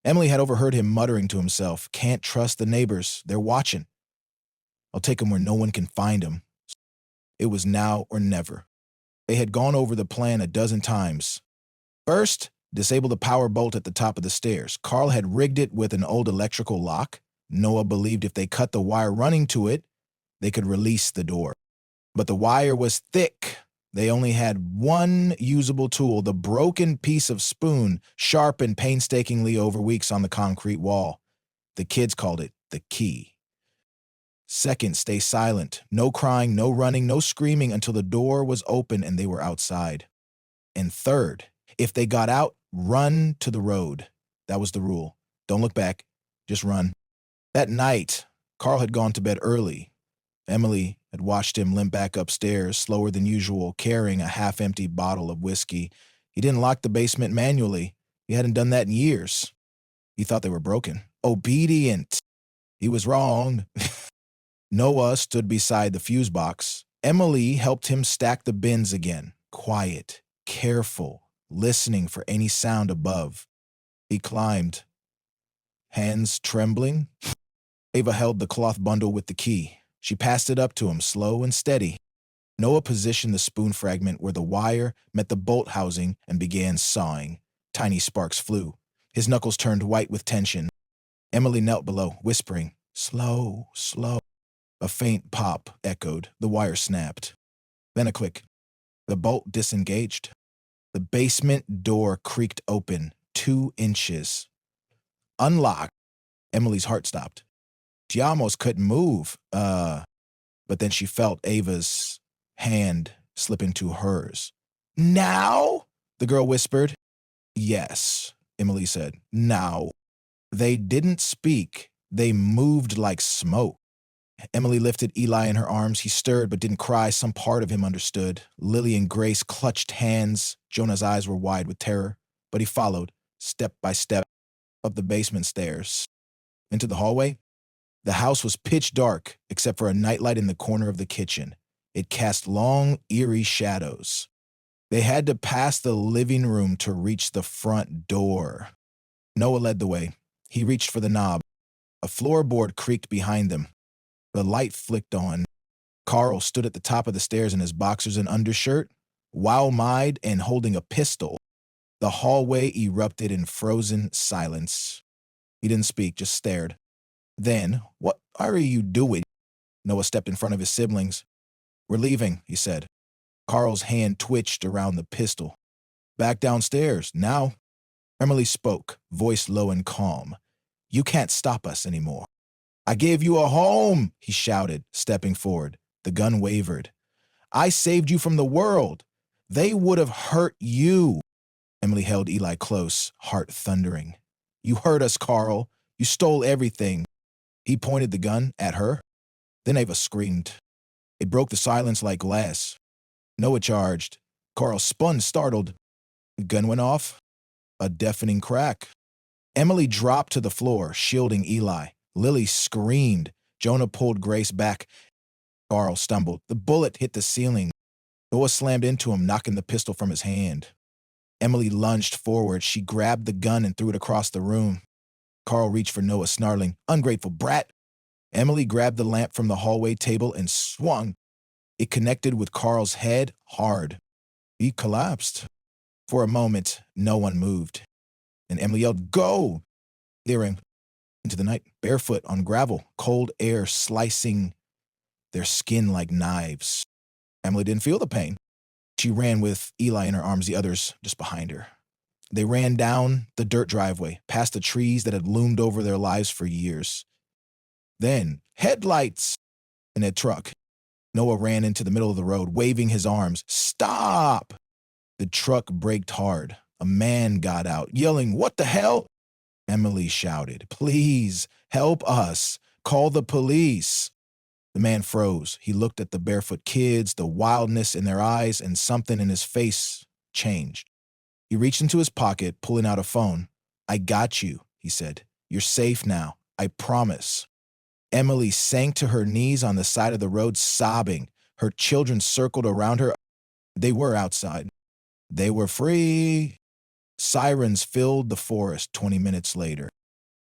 Emily had overheard him muttering to himself, "Can't trust the neighbors. They're watching. I'll take him where no one can find him." It was now or never. They had gone over the plan a dozen times. First, disable the power bolt at the top of the stairs. Carl had rigged it with an old electrical lock. Noah believed if they cut the wire running to it, they could release the door. But the wire was thick. They only had one usable tool, the broken piece of spoon, sharpened painstakingly over weeks on the concrete wall. The kids called it the key. Second, stay silent. No crying, no running, no screaming until the door was open and they were outside. And third, if they got out, run to the road. That was the rule. Don't look back. Just run. That night, Carl had gone to bed early. Emily had watched him limp back upstairs, slower than usual, carrying a half-empty bottle of whiskey. He didn't lock the basement manually. He hadn't done that in years. He thought they were broken. Obedient. He was wrong. Noah stood beside the fuse box. Emily helped him stack the bins again. Quiet, careful, listening for any sound above. He climbed, hands trembling. Ava held the cloth bundle with the key. She passed it up to him, slow and steady. Noah positioned the spoon fragment where the wire met the bolt housing and began sawing. Tiny sparks flew. His knuckles turned white with tension. Emily knelt below, whispering, "Slow, slow." A faint pop echoed. The wire snapped. Then a click. The bolt disengaged. The basement door creaked open 2 inches. Unlocked. Emily's heart stopped. She almost couldn't move. But then she felt Ava's hand slip into hers. "Now?" the girl whispered. "Yes," Emily said. "Now." They didn't speak. They moved like smoke. Emily lifted Eli in her arms. He stirred but didn't cry. Some part of him understood. Lily and Grace clutched hands. Jonah's eyes were wide with terror. But he followed, step by step, up the basement stairs. Into the hallway. The house was pitch dark, except for a nightlight in the corner of the kitchen. It cast long, eerie shadows. They had to pass the living room to reach the front door. Noah led the way. He reached for the knob. A floorboard creaked behind them. The light flicked on. Carl stood at the top of the stairs in his boxers and undershirt, wild-eyed and holding a pistol. The hallway erupted in frozen silence. He didn't speak, just stared. Then, "What are you doing?" Noah stepped in front of his siblings. "We're leaving," he said. Carl's hand twitched around the pistol. "Back downstairs, now." Emily spoke, voice low and calm. "You can't stop us anymore." "I gave you a home," he shouted, stepping forward. The gun wavered. "I saved you from the world. They would have hurt you." Emily held Eli close, heart thundering. "You hurt us, Carl. You stole everything." He pointed the gun at her. Then Ava screamed. It broke the silence like glass. Noah charged. Carl spun, startled. The gun went off. A deafening crack. Emily dropped to the floor, shielding Eli. Lily screamed. Jonah pulled Grace back. Carl stumbled. The bullet hit the ceiling. Noah slammed into him, knocking the pistol from his hand. Emily lunged forward. She grabbed the gun and threw it across the room. Carl reached for Noah, snarling, "Ungrateful brat." Emily grabbed the lamp from the hallway table and swung. It connected with Carl's head hard. He collapsed. For a moment, no one moved. And Emily yelled, "Go!" They ran into the night, barefoot on gravel, cold air slicing their skin like knives. Emily didn't feel the pain. She ran with Eli in her arms, the others just behind her. They ran down the dirt driveway, past the trees that had loomed over their lives for years. Then, headlights in a truck. Noah ran into the middle of the road, waving his arms. "Stop!" The truck braked hard. A man got out, yelling, "What the hell?" Emily shouted, "Please, help us. Call the police." The man froze. He looked at the barefoot kids, the wildness in their eyes, and something in his face changed. He reached into his pocket, pulling out a phone. "I got you," he said. "You're safe now. I promise." Emily sank to her knees on the side of the road, sobbing. Her children circled around her. They were outside. They were free. Sirens filled the forest 20 minutes later.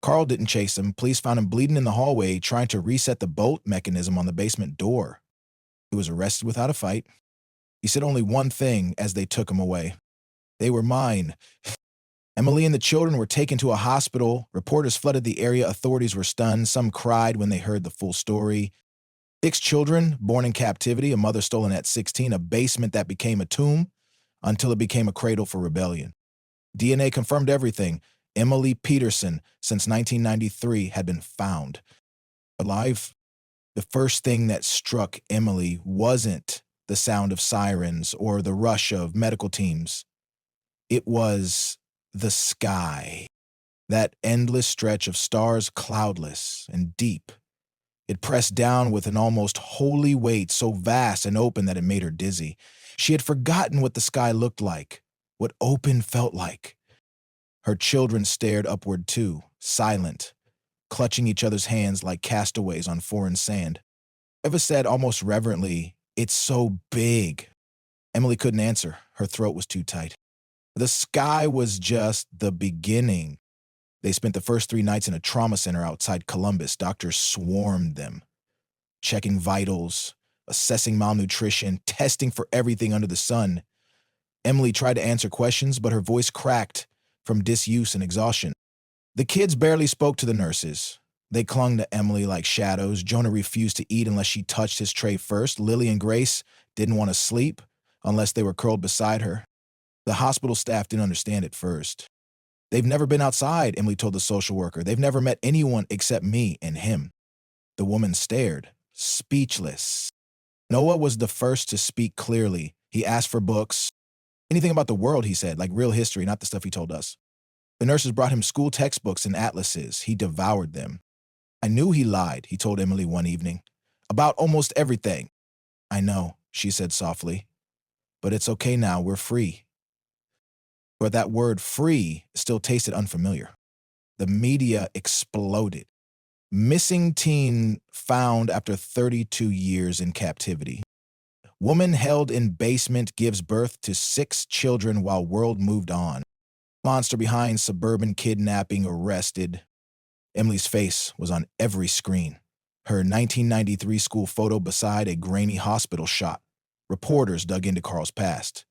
Carl didn't chase him. Police found him bleeding in the hallway, trying to reset the bolt mechanism on the basement door. He was arrested without a fight. He said only one thing as they took him away. They were mine. Emily and the children were taken to a hospital. Reporters flooded the area. Authorities were stunned. Some cried when they heard the full story. 6 children born in captivity, a mother stolen at 16, a basement that became a tomb until it became a cradle for rebellion. DNA confirmed everything. Emily Peterson, since 1993, had been found alive. The first thing that struck Emily wasn't the sound of sirens or the rush of medical teams. It was the sky, that endless stretch of stars, cloudless and deep. It pressed down with an almost holy weight, so vast and open that it made her dizzy. She had forgotten what the sky looked like, what open felt like. Her children stared upward too, silent, clutching each other's hands like castaways on foreign sand. Eva said almost reverently, "It's so big." Emily couldn't answer. Her throat was too tight. The sky was just the beginning. They spent the first 3 nights in a trauma center outside Columbus. Doctors swarmed them, checking vitals, assessing malnutrition, testing for everything under the sun. Emily tried to answer questions, but her voice cracked from disuse and exhaustion. The kids barely spoke to the nurses. They clung to Emily like shadows. Jonah refused to eat unless she touched his tray first. Lily and Grace didn't want to sleep unless they were curled beside her. The hospital staff didn't understand at first. "They've never been outside," Emily told the social worker. "They've never met anyone except me and him." The woman stared, speechless. Noah was the first to speak clearly. He asked for books. Anything about the world, he said, like real history, not the stuff he told us. The nurses brought him school textbooks and atlases. He devoured them. "I knew he lied," he told Emily one evening. "About almost everything." "I know," she said softly. "But it's okay now. We're free." But that word free still tasted unfamiliar. The media exploded. Missing teen found after 32 years in captivity. Woman held in basement gives birth to 6 children while world moved on. Monster behind suburban kidnapping arrested. Emily's face was on every screen. Her 1993 school photo beside a grainy hospital shot. Reporters dug into Carl's past.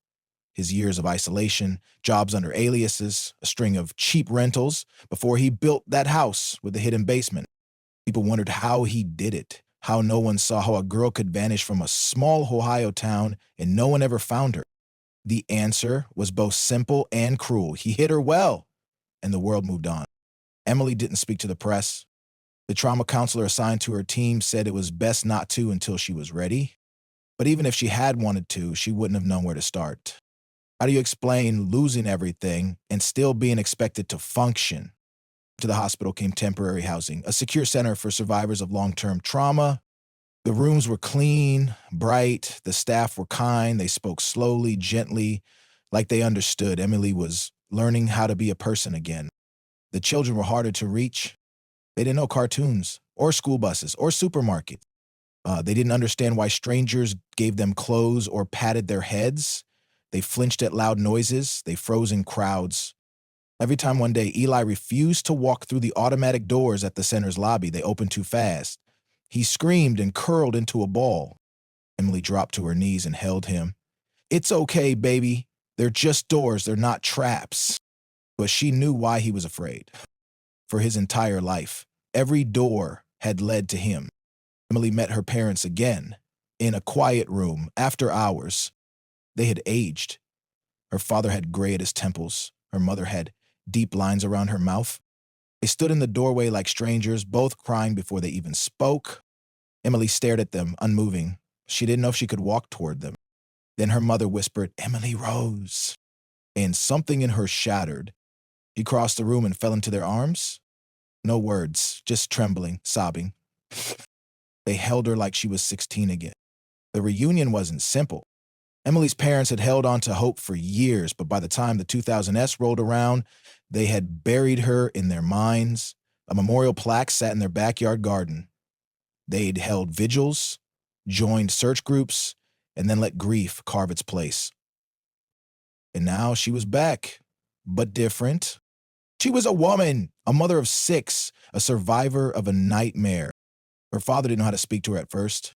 His years of isolation, jobs under aliases, a string of cheap rentals before he built that house with the hidden basement. People wondered how he did it, how no one saw how a girl could vanish from a small Ohio town and no one ever found her. The answer was both simple and cruel. He hid her well, and the world moved on. Emily didn't speak to the press. The trauma counselor assigned to her team said it was best not to until she was ready. But even if she had wanted to, she wouldn't have known where to start. How do you explain losing everything and still being expected to function? To the hospital came temporary housing, a secure center for survivors of long-term trauma. The rooms were clean, bright, the staff were kind, they spoke slowly, gently, like they understood Emily was learning how to be a person again. The children were harder to reach. They didn't know cartoons, or school buses, or supermarkets. They didn't understand why strangers gave them clothes or patted their heads. They flinched at loud noises. They froze in crowds. Every time one day Eli refused to walk through the automatic doors at the center's lobby, they opened too fast. He screamed and curled into a ball. Emily dropped to her knees and held him. "It's okay, baby. They're just doors. They're not traps." But she knew why he was afraid. For his entire life, every door had led to him. Emily met her parents again, in a quiet room, after hours. They had aged. Her father had gray at his temples. Her mother had deep lines around her mouth. They stood in the doorway like strangers, both crying before they even spoke. Emily stared at them, unmoving. She didn't know if she could walk toward them. Then her mother whispered, "Emily Rose." And something in her shattered. She crossed the room and fell into their arms. No words, just trembling, sobbing. They held her like she was 16 again. The reunion wasn't simple. Emily's parents had held on to hope for years, but by the time the 2000s rolled around, they had buried her in their minds. A memorial plaque sat in their backyard garden. They'd held vigils, joined search groups, and then let grief carve its place. And now she was back, but different. She was a woman, a mother of 6, a survivor of a nightmare. Her father didn't know how to speak to her at first.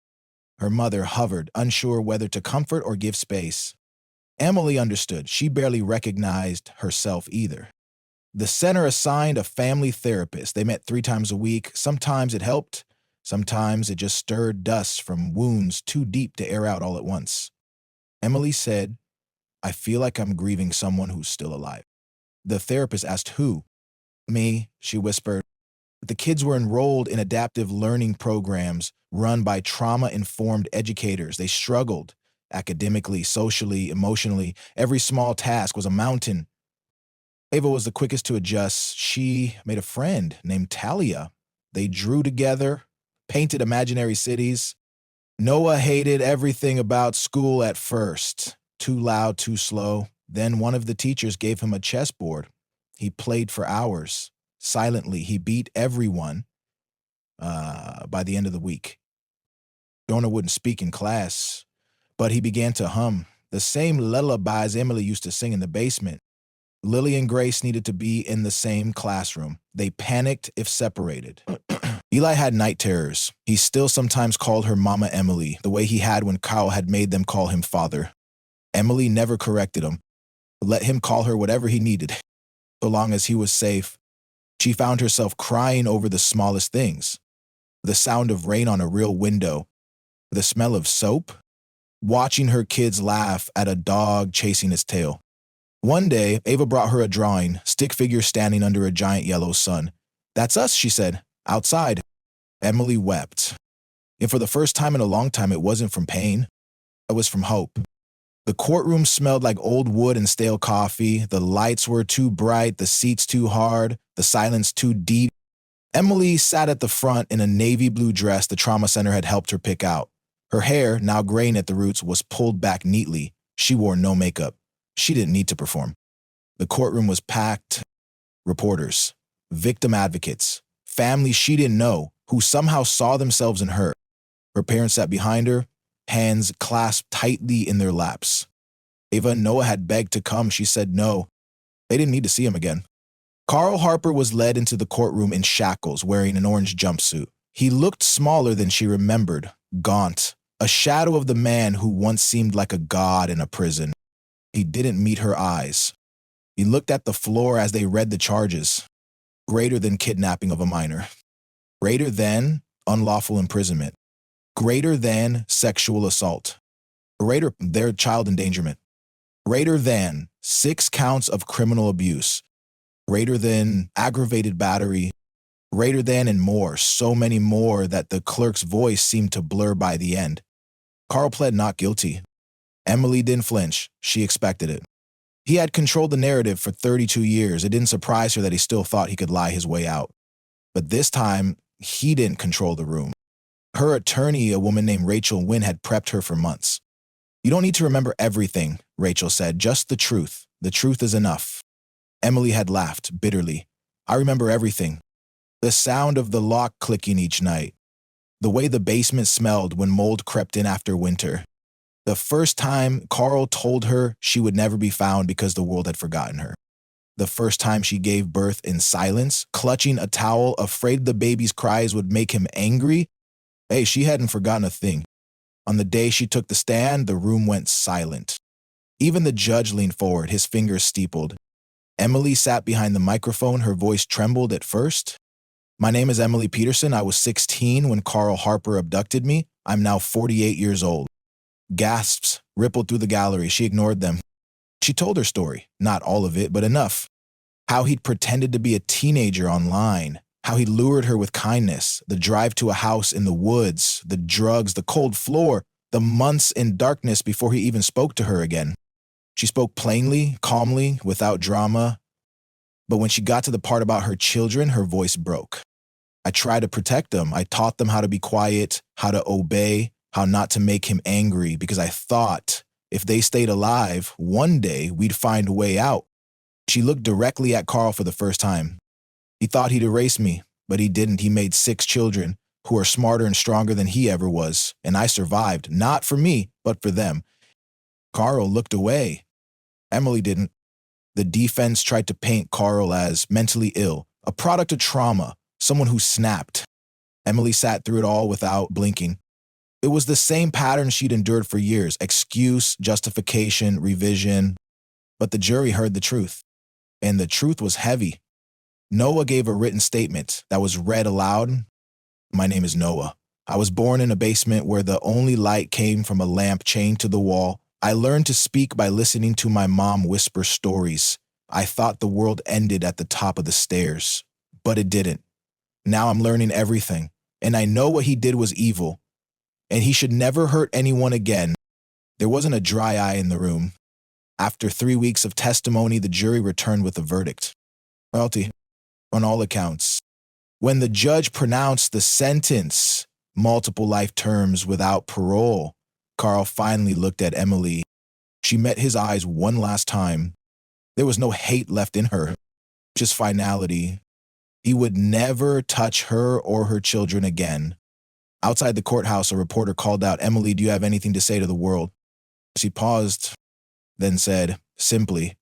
Her mother hovered, unsure whether to comfort or give space. Emily understood. She barely recognized herself either. The center assigned a family therapist. They met 3 times a week. Sometimes it helped. Sometimes it just stirred dust from wounds too deep to air out all at once. Emily said, "I feel like I'm grieving someone who's still alive." The therapist asked who. "Me," she whispered. The kids were enrolled in adaptive learning programs run by trauma-informed educators. They struggled academically, socially, emotionally. Every small task was a mountain. Ava was the quickest to adjust. She made a friend named Talia. They drew together, painted imaginary cities. Noah hated everything about school at first. Too loud, too slow. Then one of the teachers gave him a chessboard. He played for hours. Silently, he beat everyone by the end of the week. Jonah wouldn't speak in class, but he began to hum the same lullabies Emily used to sing in the basement. Lily and Grace needed to be in the same classroom. They panicked if separated. Eli had night terrors. He still sometimes called her Mama Emily, the way he had when Kyle had made them call him father. Emily never corrected him, let him call her whatever he needed, so long as he was safe. She found herself crying over the smallest things. The sound of rain on a real window, the smell of soap, watching her kids laugh at a dog chasing its tail. One day, Ava brought her a drawing, stick figure standing under a giant yellow sun. "That's us," she said, "outside." Emily wept. And for the first time in a long time, it wasn't from pain. It was from hope. The courtroom smelled like old wood and stale coffee. The lights were too bright, the seats too hard, the silence too deep. Emily sat at the front in a navy blue dress the trauma center had helped her pick out. Her hair, now graying at the roots, was pulled back neatly. She wore no makeup. She didn't need to perform. The courtroom was packed. Reporters, victim advocates, families she didn't know who somehow saw themselves in her. Her parents sat behind her, hands clasped tightly in their laps. Ava and Noah had begged to come. She said no. They didn't need to see him again. Carl Harper was led into the courtroom in shackles, wearing an orange jumpsuit. He looked smaller than she remembered, gaunt, a shadow of the man who once seemed like a god in a prison. He didn't meet her eyes. He looked at the floor as they read the charges. Greater than kidnapping of a minor. Greater than unlawful imprisonment. Greater than sexual assault. Greater than child endangerment. Greater than 6 counts of criminal abuse. Greater than aggravated battery. Greater than and more, so many more that the clerk's voice seemed to blur by the end. Carl pled not guilty. Emily didn't flinch. She expected it. He had controlled the narrative for 32 years. It didn't surprise her that he still thought he could lie his way out. But this time, he didn't control the room. Her attorney, a woman named Rachel Wynn, had prepped her for months. "You don't need to remember everything," Rachel said, "just the truth. The truth is enough." Emily had laughed bitterly. "I remember everything. The sound of the lock clicking each night. The way the basement smelled when mold crept in after winter. The first time Carl told her she would never be found because the world had forgotten her. The first time she gave birth in silence, clutching a towel, afraid the baby's cries would make him angry. Hey, she hadn't forgotten a thing. On the day she took the stand, the room went silent. Even the judge leaned forward, his fingers steepled. Emily sat behind the microphone, her voice trembled at first. "My name is Emily Peterson. I was 16 when Carl Harper abducted me. I'm now 48 years old." Gasps rippled through the gallery. She ignored them. She told her story, not all of it, but enough. How he'd pretended to be a teenager online. How he lured her with kindness, the drive to a house in the woods, the drugs, the cold floor, the months in darkness before he even spoke to her again. She spoke plainly, calmly, without drama. But when she got to the part about her children, her voice broke. "I tried to protect them. I taught them how to be quiet, how to obey, how not to make him angry, because I thought if they stayed alive, one day we'd find a way out." She looked directly at Carl for the first time. He thought he'd erase me, but he didn't. He made 6 children who are smarter and stronger than he ever was, and I survived, not for me, but for them. Carl looked away. Emily didn't. The defense tried to paint Carl as mentally ill, a product of trauma, someone who snapped. Emily sat through it all without blinking. It was the same pattern she'd endured for years: excuse, justification, revision. But the jury heard the truth, and the truth was heavy. Noah gave a written statement that was read aloud. My name is Noah. I was born in a basement where the only light came from a lamp chained to the wall. I learned to speak by listening to my mom whisper stories. I thought the world ended at the top of the stairs, but it didn't. Now I'm learning everything, and I know what he did was evil, and he should never hurt anyone again. There wasn't a dry eye in the room. After 3 weeks of testimony, the jury returned with a verdict. Guilty, on all accounts. When the judge pronounced the sentence, multiple life terms without parole, Carl finally looked at Emily. She met his eyes one last time. There was no hate left in her, just finality. He would never touch her or her children again. Outside the courthouse, a reporter called out, "Emily, do you have anything to say to the world?" She paused, then said, simply,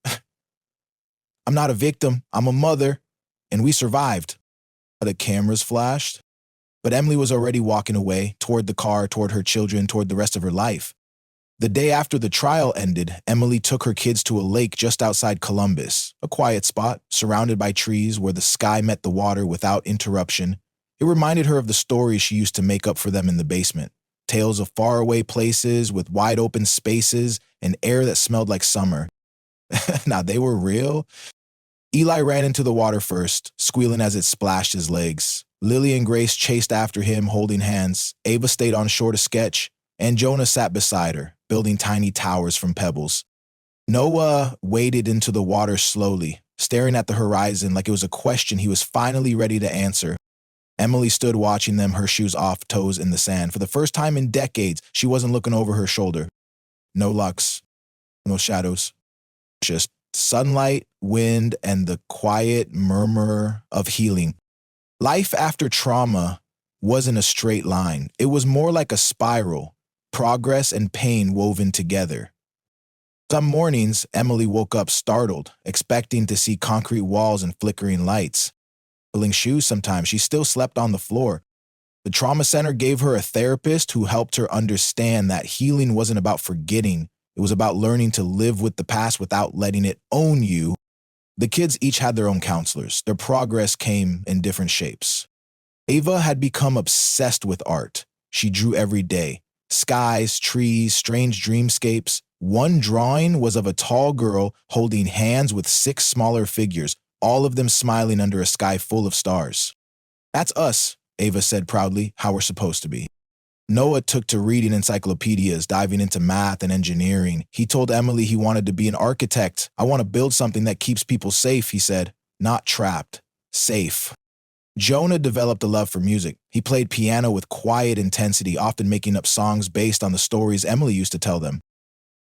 "I'm not a victim, I'm a mother, and we survived." The cameras flashed, but Emily was already walking away, toward the car, toward her children, toward the rest of her life. The day after the trial ended, Emily took her kids to a lake just outside Columbus, a quiet spot, surrounded by trees where the sky met the water without interruption. It reminded her of the stories she used to make up for them in the basement. Tales of faraway places with wide open spaces and air that smelled like summer. Now, they were real. Eli ran into the water first, squealing as it splashed his legs. Lily and Grace chased after him, holding hands. Ava stayed on shore to sketch, and Jonah sat beside her, building tiny towers from pebbles. Noah waded into the water slowly, staring at the horizon like it was a question he was finally ready to answer. Emily stood watching them, her shoes off, toes in the sand. For the first time in decades, she wasn't looking over her shoulder. No lux, no shadows, just sunlight, wind, and the quiet murmur of healing. Life after trauma wasn't a straight line. It was more like a spiral, progress and pain woven together. Some mornings, Emily woke up startled, expecting to see concrete walls and flickering lights. Pulling shoes sometimes, she still slept on the floor. The trauma center gave her a therapist who helped her understand that healing wasn't about forgetting. It was about learning to live with the past without letting it own you. The kids each had their own counselors. Their progress came in different shapes. Ava had become obsessed with art. She drew every day. Skies, trees, strange dreamscapes. One drawing was of a tall girl holding hands with 6 smaller figures, all of them smiling under a sky full of stars. "That's us," Ava said proudly, "how we're supposed to be." Noah took to reading encyclopedias, diving into math and engineering. He told Emily he wanted to be an architect. "I want to build something that keeps people safe," he said. "Not trapped, safe." Jonah developed a love for music. He played piano with quiet intensity, often making up songs based on the stories Emily used to tell them.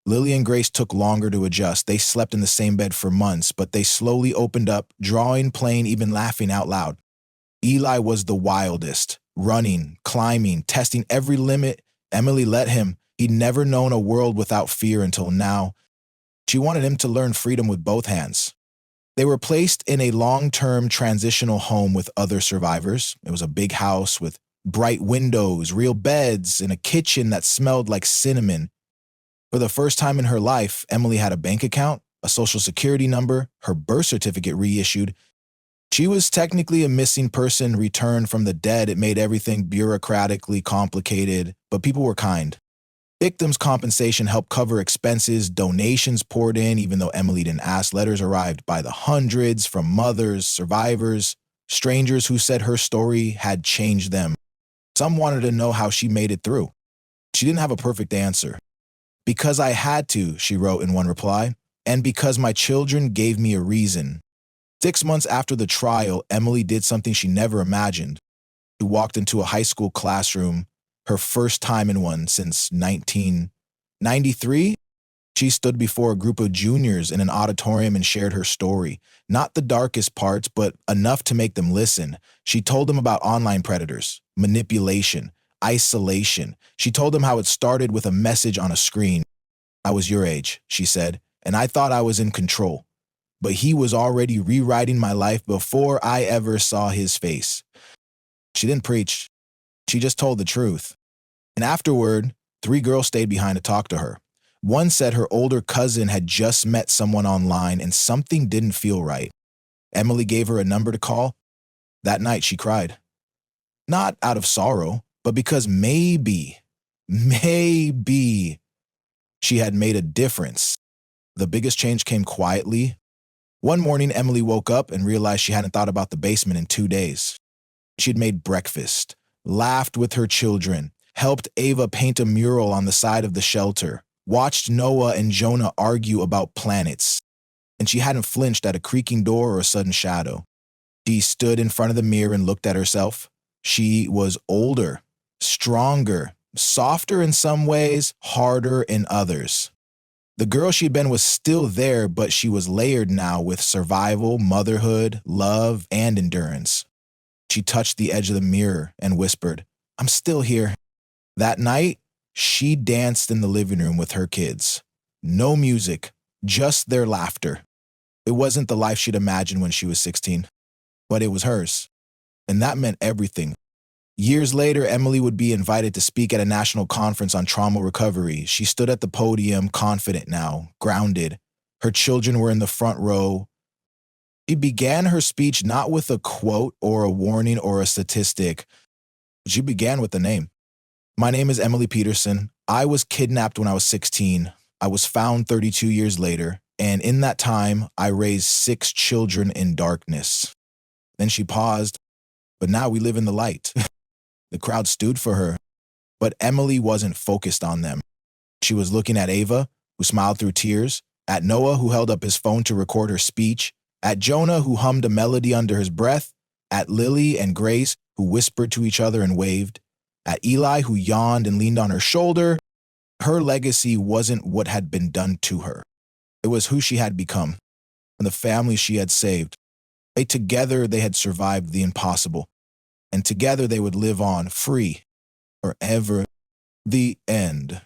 Lily and Grace took longer to adjust. They slept in the same bed for months, but they slowly opened up, drawing, playing, even laughing out loud. Eli was the wildest, running, climbing, testing every limit. Emily let him. He'd never known a world without fear until now. She wanted him to learn freedom with both hands. They were placed in a long-term transitional home with other survivors. It was a big house with bright windows, real beds, and a kitchen that smelled like cinnamon. For the first time in her life, Emily had a bank account, a social security number, her birth certificate reissued. She was technically a missing person returned from the dead. It made everything bureaucratically complicated, but people were kind. Victims' compensation helped cover expenses, donations poured in, even though Emily didn't ask. Letters arrived by the hundreds from mothers, survivors, strangers who said her story had changed them. Some wanted to know how she made it through. She didn't have a perfect answer. "Because I had to," she wrote in one reply, "and because my children gave me a reason." 6 months after the trial, Emily did something she never imagined. She walked into a high school classroom, her first time in one since 1993. She stood before a group of juniors in an auditorium and shared her story. Not the darkest parts, but enough to make them listen. She told them about online predators, manipulation, isolation. She told them how it started with a message on a screen. "I was your age," she said, "and I thought I was in control. But he was already rewriting my life before I ever saw his face." She didn't preach. She just told the truth. And afterward, 3 girls stayed behind to talk to her. One said her older cousin had just met someone online and something didn't feel right. Emily gave her a number to call. That night she cried. Not out of sorrow, but because maybe she had made a difference. The biggest change came quietly. One morning, Emily woke up and realized she hadn't thought about the basement in 2 days. She'd made breakfast, laughed with her children, helped Ava paint a mural on the side of the shelter, watched Noah and Jonah argue about planets, and she hadn't flinched at a creaking door or a sudden shadow. She stood in front of the mirror and looked at herself. She was older, stronger, softer in some ways, harder in others. The girl she'd been was still there, but she was layered now with survival, motherhood, love, and endurance. She touched the edge of the mirror and whispered, "I'm still here." That night, she danced in the living room with her kids. No music, just their laughter. It wasn't the life she'd imagined when she was 16, but it was hers. And that meant everything. Years later, Emily would be invited to speak at a national conference on trauma recovery. She stood at the podium, confident now, grounded. Her children were in the front row. She began her speech not with a quote or a warning or a statistic. She began with a name. "My name is Emily Peterson. I was kidnapped when I was 16. I was found 32 years later. And in that time, I raised 6 children in darkness." Then she paused. "But now we live in the light." The crowd stewed for her. But Emily wasn't focused on them. She was looking at Ava, who smiled through tears, at Noah, who held up his phone to record her speech, at Jonah, who hummed a melody under his breath, at Lily and Grace, who whispered to each other and waved, at Eli, who yawned and leaned on her shoulder. Her legacy wasn't what had been done to her. It was who she had become, and the family she had saved. Together they had survived the impossible, and together they would live on, free, forever. The end.